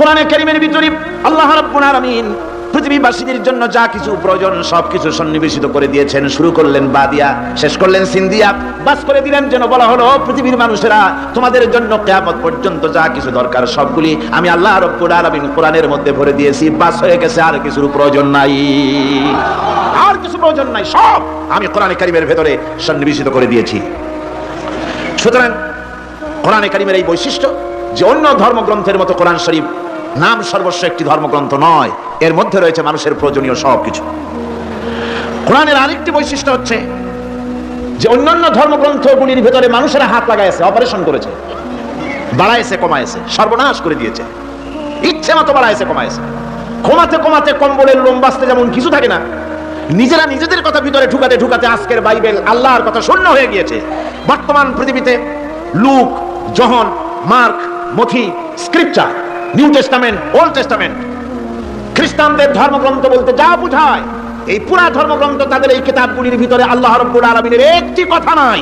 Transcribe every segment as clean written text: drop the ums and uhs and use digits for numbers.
কোরআনে কারীমের ভিতরে আল্লাহ রাব্বুল আলামিন পৃথিবীবাসীদের জন্য যা কিছু প্রয়োজন সবকিছু সন্নিবেশিত করে দিয়েছেন। শুরু করলেন বা দিয়া, শেষ করলেন সিন দিয়া, বাস করে দিলেন। যেন বলা হলো, পৃথিবীর মানুষেরা, তোমাদের জন্য কিয়ামত পর্যন্ত যা কিছু দরকার সবগুলি আমি আল্লাহ রাব্বুল আলামিন কোরআনের মধ্যে ভরে দিয়েছি। বাস হয়ে গেছে, আর কিছুর প্রয়োজন নাই, আর কিছু প্রয়োজন নাই, সব আমি কোরআনে কারীমের ভেতরে সন্নিবেশিত করে দিয়েছি। সুতরাং কোরআনে কারীমের এই বৈশিষ্ট্য যে অন্য ধর্মগ্রন্থের মতো কোরআন শরীফ নাম সর্বস্ব একটি ধর্মগ্রন্থ নয়, এর মধ্যে রয়েছে মানুষের প্রয়োজনীয় সবকিছু। কোরআনের আরেকটি বৈশিষ্ট্য হচ্ছে যে অন্যান্য ধর্মগ্রন্থগুলির ভিতরে মানুষেরা হাত লাগাইছে, অপারেশন করেছে, বাড়াইছে কমাইছে, সর্বনাশ করে দিয়েছে, ইচ্ছে মতো বাড়াইছে কমাইছে। কমাতে কমাতে কম্বলের লোম বাঁচতে যেমন কিছু থাকে না, নিজেরা নিজেদের কথা ভিতরে ঢুকাতে ঢুকাতে আজকের বাইবেল আল্লাহর কথা শূন্য হয়ে গিয়েছে। বর্তমান পৃথিবীতে লুক, জন, মার্ক, মথি, scripture, New Testament, Old Testament, খ্রিস্টানদের ধর্মগ্রন্থ বলতে যা বোঝায়, এই পুরা ধর্মগ্রন্থ তাদের এই কিতাবগুলির ভিতরে আল্লাহ রাব্বুল আলামিনের একটি কথা নাই,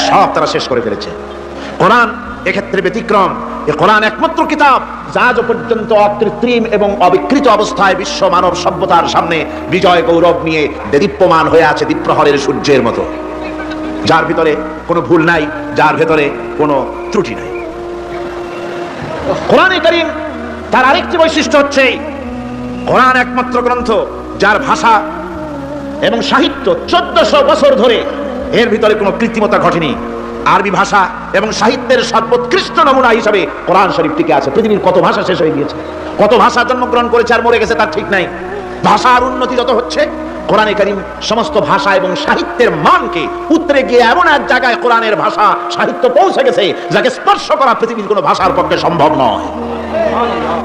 সব তারা শেষ করে ফেলেছে। কোরআন এক্ষেত্রে ব্যতিক্রম। এই কোরআন একমাত্র কিতাব যা আজ পর্যন্ত অকৃত্রিম এবং অবিকৃত অবস্থায় বিশ্ব মানব সভ্যতার সামনে বিজয় গৌরব নিয়ে দেদীপ্যমান হয়ে আছে দ্বীপ্রহরের সূর্যের মতো, যার ভিতরে কোনো ভুল নাই, যার ভিতরে কোনো ত্রুটি নাই। কোরআনে কারীম তার আরেকটি বৈশিষ্ট্য হচ্ছে কোরআন একমাত্র গ্রন্থ যার ভাষা এবং সাহিত্য 1400 বছর ধরে এর ভিতরে কোনো কৃত্রিমতা ঘটেনি। আরবি ভাষা এবং সাহিত্যের সর্বোৎকৃষ্ট নমুনা হিসাবে কোরআন শরীফ টিকে আছে। পৃথিবীর কত ভাষা শেষ হয়ে গিয়েছে, কত ভাষা জন্মগ্রহণ করেছে আর মরে গেছে তার ঠিক নাই। ভাষার উন্নতি যত হচ্ছে, কোরআনে কারীম সমস্ত ভাষা এবং সাহিত্যের মানকে উত্তরে গিয়ে এমন এক জায়গায় কোরআনের ভাষা সাহিত্য পৌঁছে গেছে যাকে স্পর্শ করা পৃথিবীর কোনো ভাষার পক্ষে সম্ভব নয়।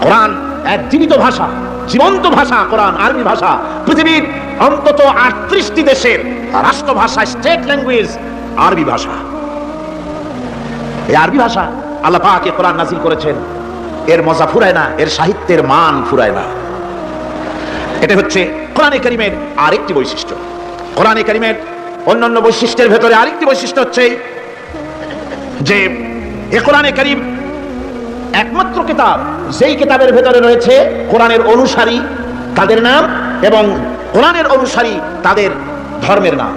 কোরআন এক জীবিত ভাষা, জীবন্ত ভাষা। কোরআন আরবি ভাষা, পৃথিবীর অন্তত 38টি দেশের রাষ্ট্রভাষা, স্টেট ল্যাঙ্গুয়েজ আরবি ভাষা। এই আরবি ভাষা আল্লাহ পাক এই কোরআন নাযিল করেছেন, এর মজা ফুরায় না, এর সাহিত্যের মান ফুরায় না। এটা হচ্ছে কোরআনে কারীমের আরেকটি বৈশিষ্ট্য। কোরআনে কারীমের অন্যান্য বৈশিষ্ট্যের ভেতরে আরেকটি বৈশিষ্ট্য হচ্ছে যে এই কোরআনে কারীম একমাত্র কিতাব যেই কিতাবের ভেতরে রয়েছে কোরআনের অনুসারী তাদের নাম এবং কোরআনের অনুসারী তাদের ধর্মের নাম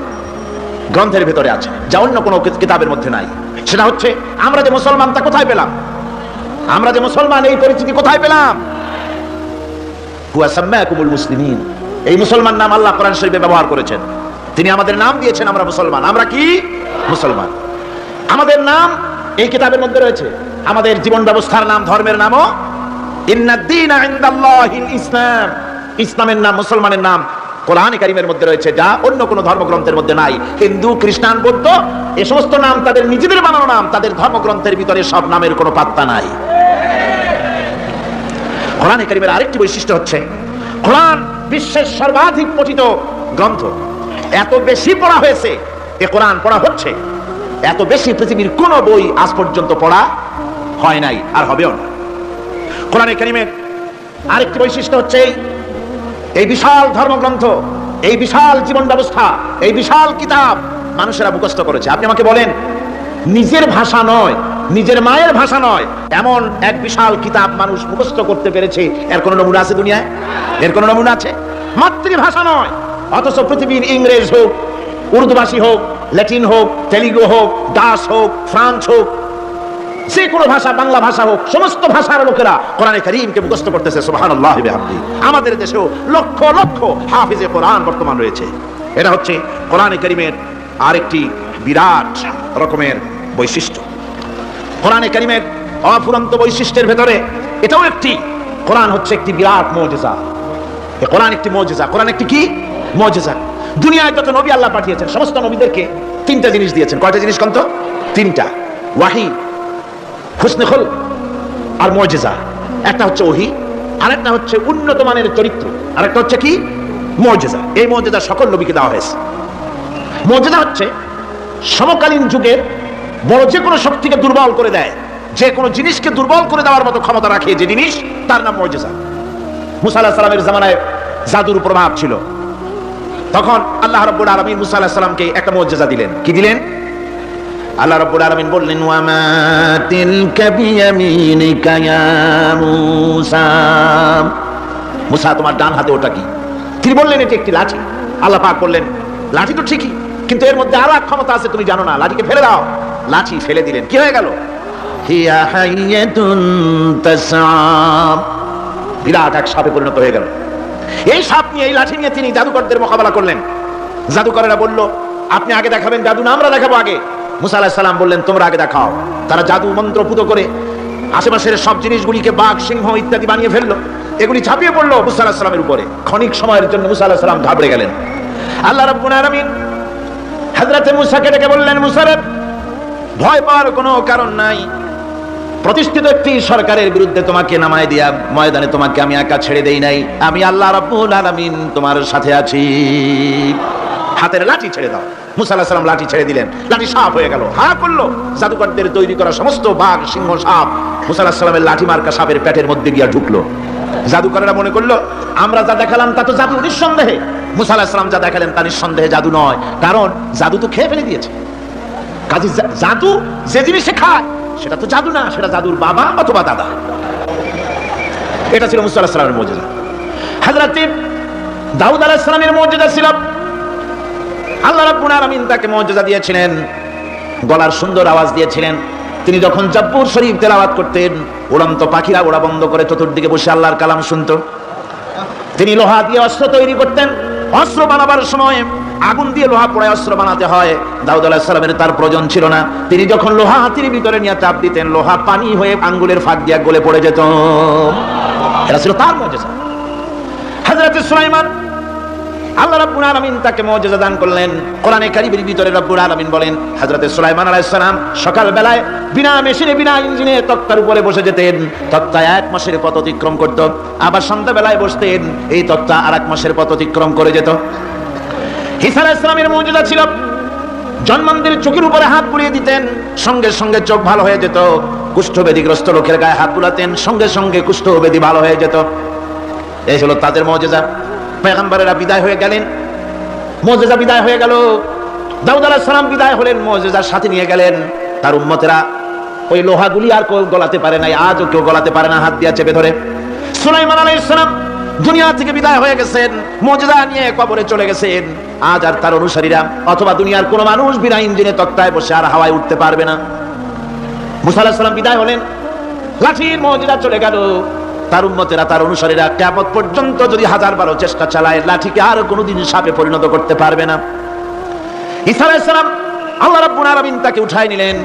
গ্রন্থের ভেতরে আছে, যা অন্য কোনো কিতাবের মধ্যে নাই। সেটা হচ্ছে আমরা যে মুসলমান তা কোথায় পেলাম? আমরা যে মুসলমান এই পরিচিতি কোথায় পেলাম? হুয়া সাম্মাকুমুল মুসলিমিন, এই মুসলমান নাম আল্লাহ কোরআন শরীফে ব্যবহার করেছেন। তিনি আমাদের নাম দিয়েছেন, আমরা মুসলমান। আমরা কি মুসলমান? আমাদের নাম এই কিতাবের মধ্যে রয়েছে। আমাদের জীবন ব্যবস্থার নাম, ধর্মের নামও ইন্নাদ-দীনা ইনদাল্লাহিল ইসলাম, ইসলামের নাম, মুসলমানের নাম কোরআনে কারীমের মধ্যে রয়েছে, যা অন্য কোনো ধর্মগ্রন্থের মধ্যে নাই। হিন্দু, খ্রিস্টান, বৌদ্ধ এই সমস্ত নাম তাদের নিজেদের বানানো নাম, তাদের ধর্মগ্রন্থের ভিতরে সব নামের কোনো পাত্তা নাই। কোরআনে কারীমের আরেকটি বৈশিষ্ট্য হচ্ছে কোরআন বিশ্বের সর্বাধিক পঠিত গ্রন্থ। এত বেশি পড়া হয়েছে, এ কোরআন পড়া হচ্ছে, এত বেশি পৃথিবীর কোন বই আজ পর্যন্ত পড়া হয় নাই আর হবেও না। কোরআনে কারীমের আরেকটি বৈশিষ্ট্য হচ্ছে এই বিশাল ধর্মগ্রন্থ, এই বিশাল জীবন ব্যবস্থা, এই বিশাল কিতাব মানুষেরা মুখস্থ করেছে। আপনি আমাকে বলেন, নিজের ভাষা নয়, নিজের মায়ের ভাষা নয়, এমন এক বিশাল কিতাব মানুষ মুখস্থ করতে পেরেছে, এর কোন নমুনা আছে দুনিয়ায়? এর কোন নমুনা আছে? মাতৃভাষা নয়, অথচ পৃথিবীর ইংরেজ হোক, উর্দুভাষী হোক, ল্যাটিন হোক, তেলুগু হোক, ডাচ হোক, ফ্রান্স হোক, যে কোনো ভাষা, বাংলা ভাষা হোক, সমস্ত ভাষার লোকেরা কোরআনে কারীমকে মুখস্থ করতেছে। সুবহানাল্লাহি ওয়া বিহামদিহি। আমাদের দেশেও লক্ষ লক্ষ হাফিজে কোরআন বর্তমান রয়েছে। এটা হচ্ছে কোরআনে কারীমের আরেকটি বিরাট রকমের বৈশিষ্ট্য। কোরআনে কারীমের অফুরন্ত বৈশিষ্ট্যের ভেতরে এটাও একটি, কোরআন হচ্ছে একটি বিরাট মুজিজা। এই কোরআন একটি মুজিজা। কোরআন একটি কি মুজিজা? দুনিয়ায় যত নবী আল্লাহ পাঠিয়েছেন, সমস্ত নবীদেরকে তিনটা জিনিস দিয়েছেন। কয়টা জিনিস কোন তো? তিনটা। ওয়াহি, হুসনে খুলক আর মুজিজা। একটা হচ্ছে ওহী, আরেকটা হচ্ছে উন্নত মানের চরিত্র, আরেকটা হচ্ছে কি মুজিজা। এই মুজিজা সকল নবীকে দেওয়া হয়েছে। মুজিজা হচ্ছে সমকালীন যুগের বড় যে কোনো শক্তিকে দুর্বল করে দেয়, যে কোনো জিনিসকে দুর্বল করে দেওয়ার মতো ক্ষমতা রাখে যে জিনিস, তার নাম মুজিজা। মুসা আলাইহিস সালামের জামানায় জাদুর প্রভাব ছিল, তখন আল্লাহ রাব্বুল আলামিন মুসা আলাইহিস সালামকে একটা মুজিজা দিলেন। কি দিলেন? আল্লাহ রাব্বুল আলামিন বললেন, ওয়া মা তিলকা বিয়ামিনিকা ইয়া মূসা। মুসা, তোমার ডান হাতে ওটা কি? তিনি বললেন, এটি একটি লাঠি। আল্লাহ পাক বললেন, লাঠি তো ঠিকই, কিন্তু এর মধ্যে আরো এক ক্ষমতা আছে, তুমি জানো না, লাঠিকে ফেলে দাও। লাঠি ফেলে দিলেন, কি হয়ে গেল? হিয়া হাইয়াতুন তাসআ, বিরাট এক সাপে পরিণত হয়ে গেল। এই সাপ নিয়ে, এই লাঠি নিয়ে তিনি জাদুকরদের মোকাবেলা করলেন। জাদুকরেরা বলল, আপনি আগে দেখাবেন জাদু না আমরা দেখাবো আগে? মুসা আলাইহিস সালাম বললেন, তোমরা আগে দেখাও। তারা জাদু মন্ত্র পুতো করে আশেপাশের সব জিনিসগুলিকে বাঘ, সিংহ ইত্যাদি বানিয়ে ফেললো। এগুলি ঝাঁপিয়ে পড়লো মুসা আলাইহিস সালামের উপরে। ক্ষণিক সময়ের জন্য মুসা আলাইহিস সালাম ঘাবড়ে গেলেন। আল্লাহ রাব্বুল আলামিন হযরত মুসাকে ডেকে বললেন, মুসা রে, ভয় পাওয়ার কোনো কারণ নাই। প্রতিষ্ঠিত একটি সরকারের বিরুদ্ধে তোমাকে নামায় দিয়া ময়দানে তোমাকে আমি একা ছেড়ে দেই নাই। আমি আল্লাহ রাব্বুল আলামিন তোমার সাথে আছি। হাতের লাঠি ছেড়ে দাও। মুসা আলাইহিস সালাম লাঠি ছেড়ে দিলেন, লাঠি সাপ হয়ে গেল। হা করলো জাদুকরদের তৈরি করা সমস্ত বাঘ, সিংহ, সাপ মুসা আলাইহিস সালামের লাঠি মার্কা সাপের পেটের মধ্যে গিয়া ঢুকলো। জাদুকরেরা মনে করলো, আমরা যা দেখালাম তা তো জাদু নিঃসন্দেহে। মুসা আলাইহিস সালাম যা দেখালেন তা নিঃসন্দেহে জাদু নয়, কারণ জাদু তো খেয়ে ফেলে দিয়েছে। কাজে জাদু যে জিনিসে খায় সেটা তো জাদু না, সেটা জাদুর বাবা অথবা দাদা। এটা ছিল মুসা আলাইহিস সালামের মুজিজা। হযরত দাউদ আলাইহিস সালামের মুজিজা ছিল, আল্লাহ রাব্বুল আলামিন তাকে মুজিজা দিয়েছিলেন, গলার সুন্দর আওয়াজ দিয়েছিলেন। তিনি যখন জাব্বুর শরীফ তেলাওয়াত করতেন, উড়ন্ত পাখিরা ওড়া বন্ধ করে চতুর্দিকে বসে আল্লাহর কালাম শুনত। তিনি লোহা দিয়ে অস্ত্র তৈরি করতেন। অস্ত্র বানাবার সময় আগুন দিয়ে লোহা পোড়ায় অস্ত্র বানাতে হয়। দাউদ আলাইহিস সালামের তার প্রয়োজন ছিল না। তিনি যখন লোহা হাতির ভিতরে নিয়ে চাপ দিতেন, লোহা পানি হয়ে আঙ্গুলের ফাঁক দিয়ে গলে পড়ে যেত। এটা ছিল তার মুজিজা। হযরত সুলাইমান, আল্লাহ রাব্বুল আলামিন তাকে মুজিজা দান করলেন। কোরআনে কারীমের ভিতরে রাব্বুল আলামিন বলেন, হযরত সুলাইমান আলাইহিস সালাম সকাল বেলায় বিনা মেশিনে, বিনা ইঞ্জিনে তক্তার উপরে বসে যেতেন। তক্তা 1 মাসের পথ অতিক্রম করত। আবার সন্ধ্যা বেলায় বসতেন, এই তক্তা আর 1 মাসের পথ অতিক্রম করে যেত। ঈসা আলাইহিস সালামের মুজিজা ছিল, জন্মান্ধের চোখের উপরে হাত বুলিয়ে দিতেন, সঙ্গে সঙ্গে চোখ ভালো হয়ে যেত। কুষ্ঠব্যাধিগ্রস্ত লোকের গায়ে হাত বুলাতেন, সঙ্গে সঙ্গে কুষ্ঠব্যাধি ভালো হয়ে যেত। এই হলো তাদের মুজিজা। পয়গম্বরেরা বিদায় হয়ে গেলেন, মুজিজা বিদায় হয়ে গেল। দাউদ আলাইহিস সালাম বিদায় হলেন, মুজিজার সাথে নিয়ে গেলেন। তার উম্মতেরা ওই লোহাগুলি আর কেউ গলাতে পারে নাই, আজও কেউ গলাতে পারে না, হাত দিয়ে চেপে ধরে। সুলাইমান আলাইহিস সালাম দুনিয়া থেকে বিদায় হয়ে গেছেন, মুজিজা নিয়ে কবরে চলে গেছেন। আজ আর তার অনুসারীরা অথবা দুনিয়ার কোন মানুষ বিনা ইঞ্জিনে তক্তায় বসে আর হাওয়ায় উঠতে পারবে না। মুসা আলাইহিস সালাম বিদায় হলেন, লাঠির মুজিজা চলে গেল। তার উম্মতেরা, তার অনুসারীরা কিয়ামত পর্যন্ত যদি 1000 চেষ্টা চালায়, লাঠিকে আর কোনোদিন সাপে পরিণত করতে পারবে না। ঈসা আলাইহিস সালাম, আল্লাহ রাব্বুল আলামিন তাকে উঠায় নিলেন,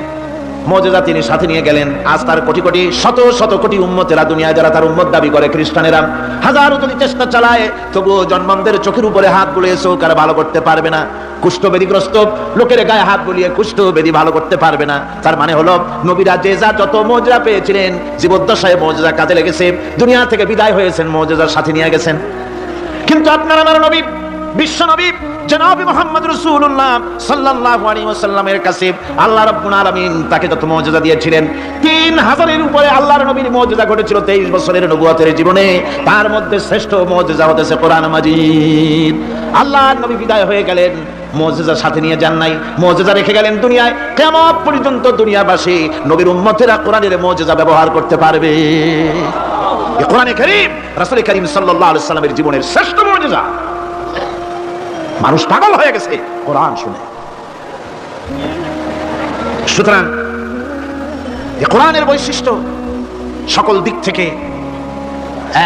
মুজিজা তিনি সাথে নিয়ে গেলেন। আজ তার কোটি কোটি, শত শত কোটি উম্মতেরা, দুনিয়ায় যারা তার উম্মত দাবি করে, খ্রিস্টানেরা হাজারো যদি চেষ্টা চালায়, তবুও জন্মান্ধের চোখের উপরে হাত বুলিয়ে চোখ আর ভালো করতে পারবে না। কুষ্ঠব্যাধিগ্রস্ত লোকের গায়ে হাত বুলিয়ে কুষ্ঠব্যাধি ভালো করতে পারবে না। তার মানে হলো, নবীরা যে যা যত মুজিজা পেয়েছিলেন, জীবদ্দশায় মুজিজা কাজে লেগেছে, দুনিয়া থেকে বিদায় হয়েছেন, মুজিজার সাথে নিয়ে গেছেন। কিন্তু আপনার আমার নবী, বিশ্ব নবী জনাব মুহাম্মদ রাসূলুল্লাহ সাল্লাল্লাহু আলাইহি ওয়াসাল্লামের কাছে আল্লাহ রাব্বুল আলামিন তাকে যত মুজিজা দিয়েছিলেন, 3000-এর উপরে আল্লাহর নবীর মুজিজা ঘটেছিল 23 বছরের নবুয়তের জীবনে। তার মধ্যে শ্রেষ্ঠ মুজিজা হতেছে কোরআন মাজিদ। আল্লাহর নবী বিদায় হয়ে গেলেন, মুজিজা সাথে নিয়ে যান নাই, মুজিজা রেখে গেলেন দুনিয়ায়। কিয়ামত পর্যন্ত দুনিয়াবাসী, নবীর উম্মতেরা কোরআনের মুজিজা ব্যবহার করতে পারবে। এই কোরআনে কারীম রাসূল কারীম সাল্লাল্লাহু আলাইহি ওয়াসাল্লামের জীবনের শ্রেষ্ঠ মুজিজা। মানুষ পাগল হয়ে গেছে কোরআন শুনে। সুতরাং এই কোরআনের বৈশিষ্ট্য সকল দিক থেকে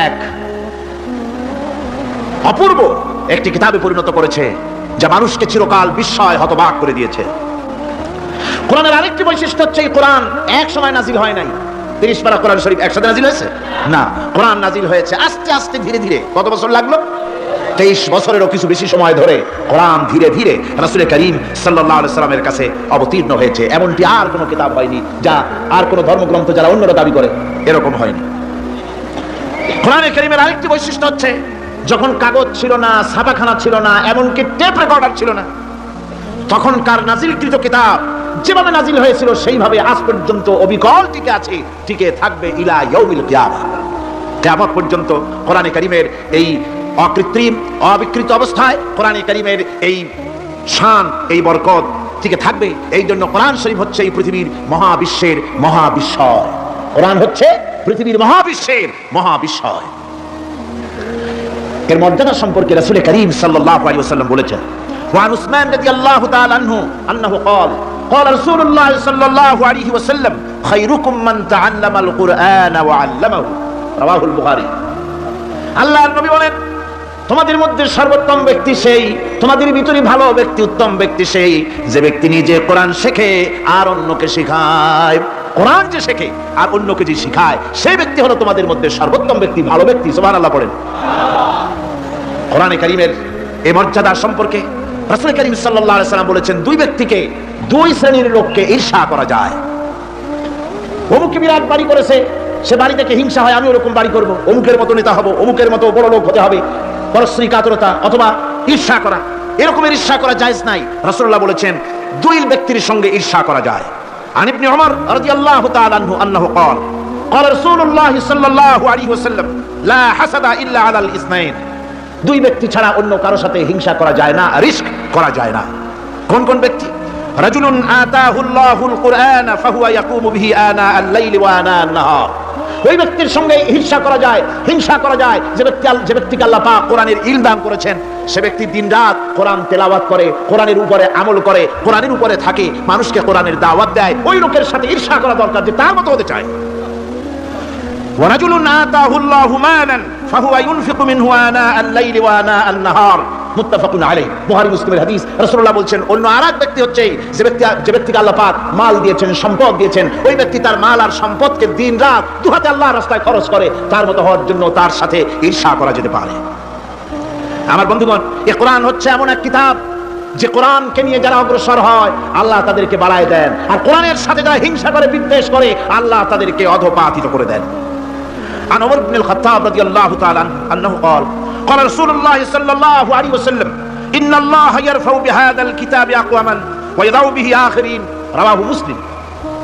এক অপূর্ব একটি কিতাবে পরিণত করেছে, যা মানুষকে চিরকাল বিস্ময় হতবাক করে দিয়েছে। কোরআনের আরেকটি বৈশিষ্ট্য হচ্ছে, এই কোরআন এক সময় নাজিল হয় নাই। 30 পারা কোরআন শরীফ একসাথে নাজিল হয়েছে না, কোরআন নাজিল হয়েছে আস্তে আস্তে, ধীরে ধীরে। কত বছর লাগলো? 23 বছরেরও কিছু বেশি সময় ধরে কোরআন ধীরে ধীরে রাসূল কারীম সাল্লাল্লাহু আলাইহি ওয়াসাল্লামের কাছে অবতীর্ণ হয়েছে। এমনটি আর কোনো কিতাব হয়নি, যা আর কোনো ধর্মগ্রন্থ যারা অন্যরা দাবি করে এরকম হয়নি। কোরআনে কারীমের আরেকটি বৈশিষ্ট্য হচ্ছে, যখন কাগজ ছিল না, ছাপাখানা ছিল না, এমনকি টেপ রেকর্ডার ছিল না, তখনকার নাজিলকৃত কিতাব যেভাবে নাজিল হয়েছিল সেইভাবে আজ পর্যন্ত অবিকল টিকে আছে, টিকে থাকবে ইলা ইয়াউমিল কিয়ামা। কিয়ামত পর্যন্ত কোরআনে কারীমের এই অকৃত্রিম, অবিকৃত অবস্থায় কোরআনে কারীমের এই শান, এই বরকত টিকে থাকবে। এই জন্য কোরআন শরীফ হচ্ছে এই পৃথিবীর মহাবিশ্বের মহাবিস্ময়। কোরআন হচ্ছে পৃথিবীর মহাবিশ্বের মহাবিস্ময়। এর মর্যাদা সম্পর্কে রাসূল করিম সাল্লাল্লাহু আলাইহি ওয়াসাল্লাম বলেছেন, ওয়ান উসমান রাদিয়াল্লাহু তাআলা আনহু আন্নাহু قال قال رسول الله صلى الله عليه وسلم خيركم من تعلم القرآن وعلمه رواه البخاري। আল্লাহর নবী বলেন, তোমাদের মধ্যে সর্বোত্তম ব্যক্তি সেই, তোমাদের ভিতরে ভালো ব্যক্তি, উত্তম ব্যক্তি সেই যে ব্যক্তি নিজে কোরআন শেখে আর অন্যকে শেখায়। কোরআন যে শেখে আর অন্যকে যে শেখায়, সেই ব্যক্তি হলো তোমাদের মধ্যে সর্বোত্তম ব্যক্তি, ভালো ব্যক্তি। সুবহানাল্লাহ পড়েন। কোরআনে কারীমের এই মর্যাদা সম্পর্কে রাসূল করিম সাল্লাল্লাহু আলাইহি ওয়াসাল্লাম বলেছেন, দুই ব্যক্তিকে, দুই শ্রেণীর লোককে ঈর্ষা করা যায়। অমুকে বিরাট বাড়ি করেছে, সে বাড়ি থেকে হিংসা হয়, আমি ওরকম বাড়ি করব, অমুকের মতো নেতা হব, অমুকের মতো বড় লোক হতে হবে। পরশ্রী কাতরতা অথবা ঈর্ষা করা, এরকমের ঈর্ষা করা জায়েজ নাই। রাসূলুল্লাহ বলেছেন দুই ব্যক্তির সঙ্গে ঈর্ষা করা যায়। আন ইবনে ওমর রাদিয়াল্লাহু তাআলা আনহু আন্নাহু قال قال رسول الله صلى الله عليه وسلم لا حسد الا على الاثنين। দুই ব্যক্তি ছাড়া অন্য কারো সাথে হিংসা করা যায় না, রিস্ক করা যায় না। কোন কোন ব্যক্তি? রাজুলুন আতাহুল্লাহুল কুরআন ফাহুয়া ইয়াকুমু বিহি আনা আল-লাইলি ওয়া আনা আন-নাহার। ওই ব্যক্তির সঙ্গে ঈর্ষা করা যায়, হিংসা করা যায় যে ব্যক্তিকে আল্লাহ পাক কোরআনের ইলম দান করেছেন, সে ব্যক্তি দিনরাত কোরআন তেলাওয়াত করে, কোরআনের উপরে আমল করে, কোরআনের উপরে থাকে, মানুষকে কোরআনের দাওয়াত দেয়। ওই লোকের সাথে ঈর্ষা করা দরকার যে তার মতো হতে চায়। ওয়া রাজুলুন আতাহুল্লাহু মালান ফাহুয়া ইউনফিকু মিনহু আনা আল-লাইলি ওয়া আনা আন-নাহার মুত্তাফাকুন আলাইহি। বুখারী মুসলিমের হাদিস। রাসূলুল্লাহ বলেন, অন্য আরেক ব্যক্তি হচ্ছে যে ব্যক্তিকে আল্লাহ পাক মাল দিয়েছেন, সম্পদ দিয়েছেন, ওই ব্যক্তি তার মাল আর সম্পদকে দিনরাত দুহাতে আল্লাহর রাস্তায় খরচ করে, তার মতো হওয়ার জন্য তার সাথে ঈর্ষা করা যেতে পারে। আমার বন্ধুগণ, এই কোরআন হচ্ছে এমন এক কিতাব যে কোরআনকে নিয়ে যারা অগ্রসর হয় আল্লাহ তাদেরকে বাড়ায় দেন, আর কোরআনের সাথে যারা হিংসা করে, বিদ্বেষ করে, আল্লাহ তাদেরকে অধঃপাতিত করে দেন। عن عمر بن الخطاب رضي الله تعالى عنه أنه قال قال رسول الله صلى الله عليه وسلم إن الله يرفع بهذا الكتاب أقواما ويضع به آخرين رواه مسلم।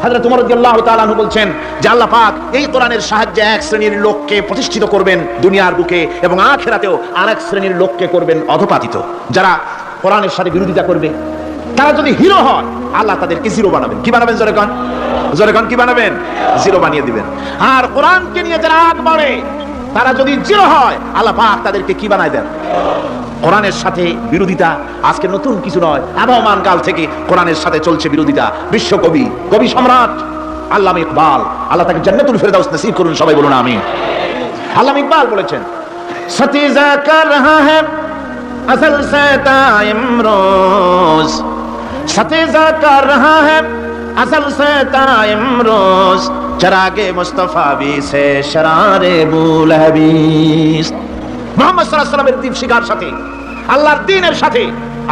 হযরত ওমর রাদিয়াল্লাহু তাআলা আনহু বলছেন যে আল্লাহ পাক এই কোরআনের সাহায্যে এক শ্রেণীর লোককে প্রতিষ্ঠিত করবেন দুনিয়ার বুকে, এবং আখিরাতেও আরেক শ্রেণীর লোককে করবেন অধঃপাতিত। যারা কোরআনের সাথে বিরোধিতা করবে, তারা যদি হিরো হয় আল্লাহ তাদেরকে জিরো বানাবেন। কি বানাবেন? জোরে কোন, জোরে কোন, কি বানাবেন? জিরো বানিয়ে দিবেন। আর কোরআনকে নিয়ে যারা আগ বাড়ে, তারা যদি জিরো হয় আল্লাহ পাক তাদেরকে কি বানায় দেন? কোরআনের সাথে বিরোধিতা আজকে নতুন কিছু নয়, আবহমান কাল থেকে কোরআনের সাথে চলছে বিরোধিতা। বিশ্বকবি, কবি সম্রাট আল্লামা ইকবাল, আল্লাহ তাকে জান্নাতুল ফেরদাউস নসিব করুন, সবাই বলুন আমিন। আল্লামা ইকবাল বলেছেন, সতীজা কর রহা হ্যায় আসল সে তাইমরোজ, সতীজা কর রহা হ্যায় আসল সে তাইমরোজ, চরাগে মুস্তাফা বি সে শরারে বুলহবিস। মুহাম্মদ সাল্লাল্লাহু আলাইহি ওয়াসাল্লামের দ্বীপ শিকার সাথে, আল্লাহর দ্বীনের সাথে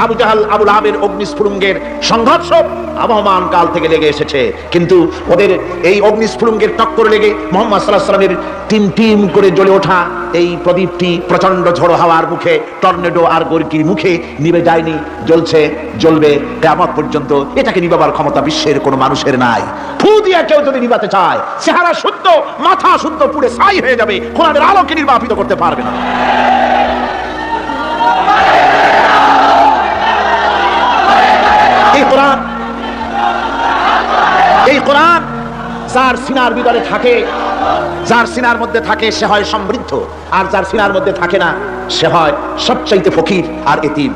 আবু জাহাল, আবু লাহাবের অগ্নিস্ফুলিঙ্গের সংঘর্ষ আবহমান কাল থেকে লেগে এসেছে, কিন্তু ওদের এই অগ্নিস্ফুলিঙ্গের টক্কর লেগে মুহাম্মদ সাল্লাল্লাহু আলাইহি ওয়াসাল্লামের টিম টিম করে জ্বলে ওঠা এই প্রদীপটি প্রচন্ড ঝড়ো হাওয়ার মুখে, টর্নেডো আর গর্কির মুখে নিভে যায়নি, জ্বলছে, জ্বলবে কিয়ামত পর্যন্ত। এটাকে নিভাবার ক্ষমতা বিশ্বের কোনো মানুষের নাই। ফু দিয়ে কেউ যদি নিভাতে চায়, চেহারা শুদ্ধ, মাথা শুদ্ধ, পুড়ে ছাই হয়ে যাবে, কোরআনের আলোকে নির্বাপিত করতে পারবে না। এই কোরআন যার সিনার ভিতরে থাকে, যার সিনার মধ্যে থাকে, সে হয় সমৃদ্ধ, আর যার সিনার মধ্যে থাকে না সে হয় সবচাইতে ফকির আর এতিম।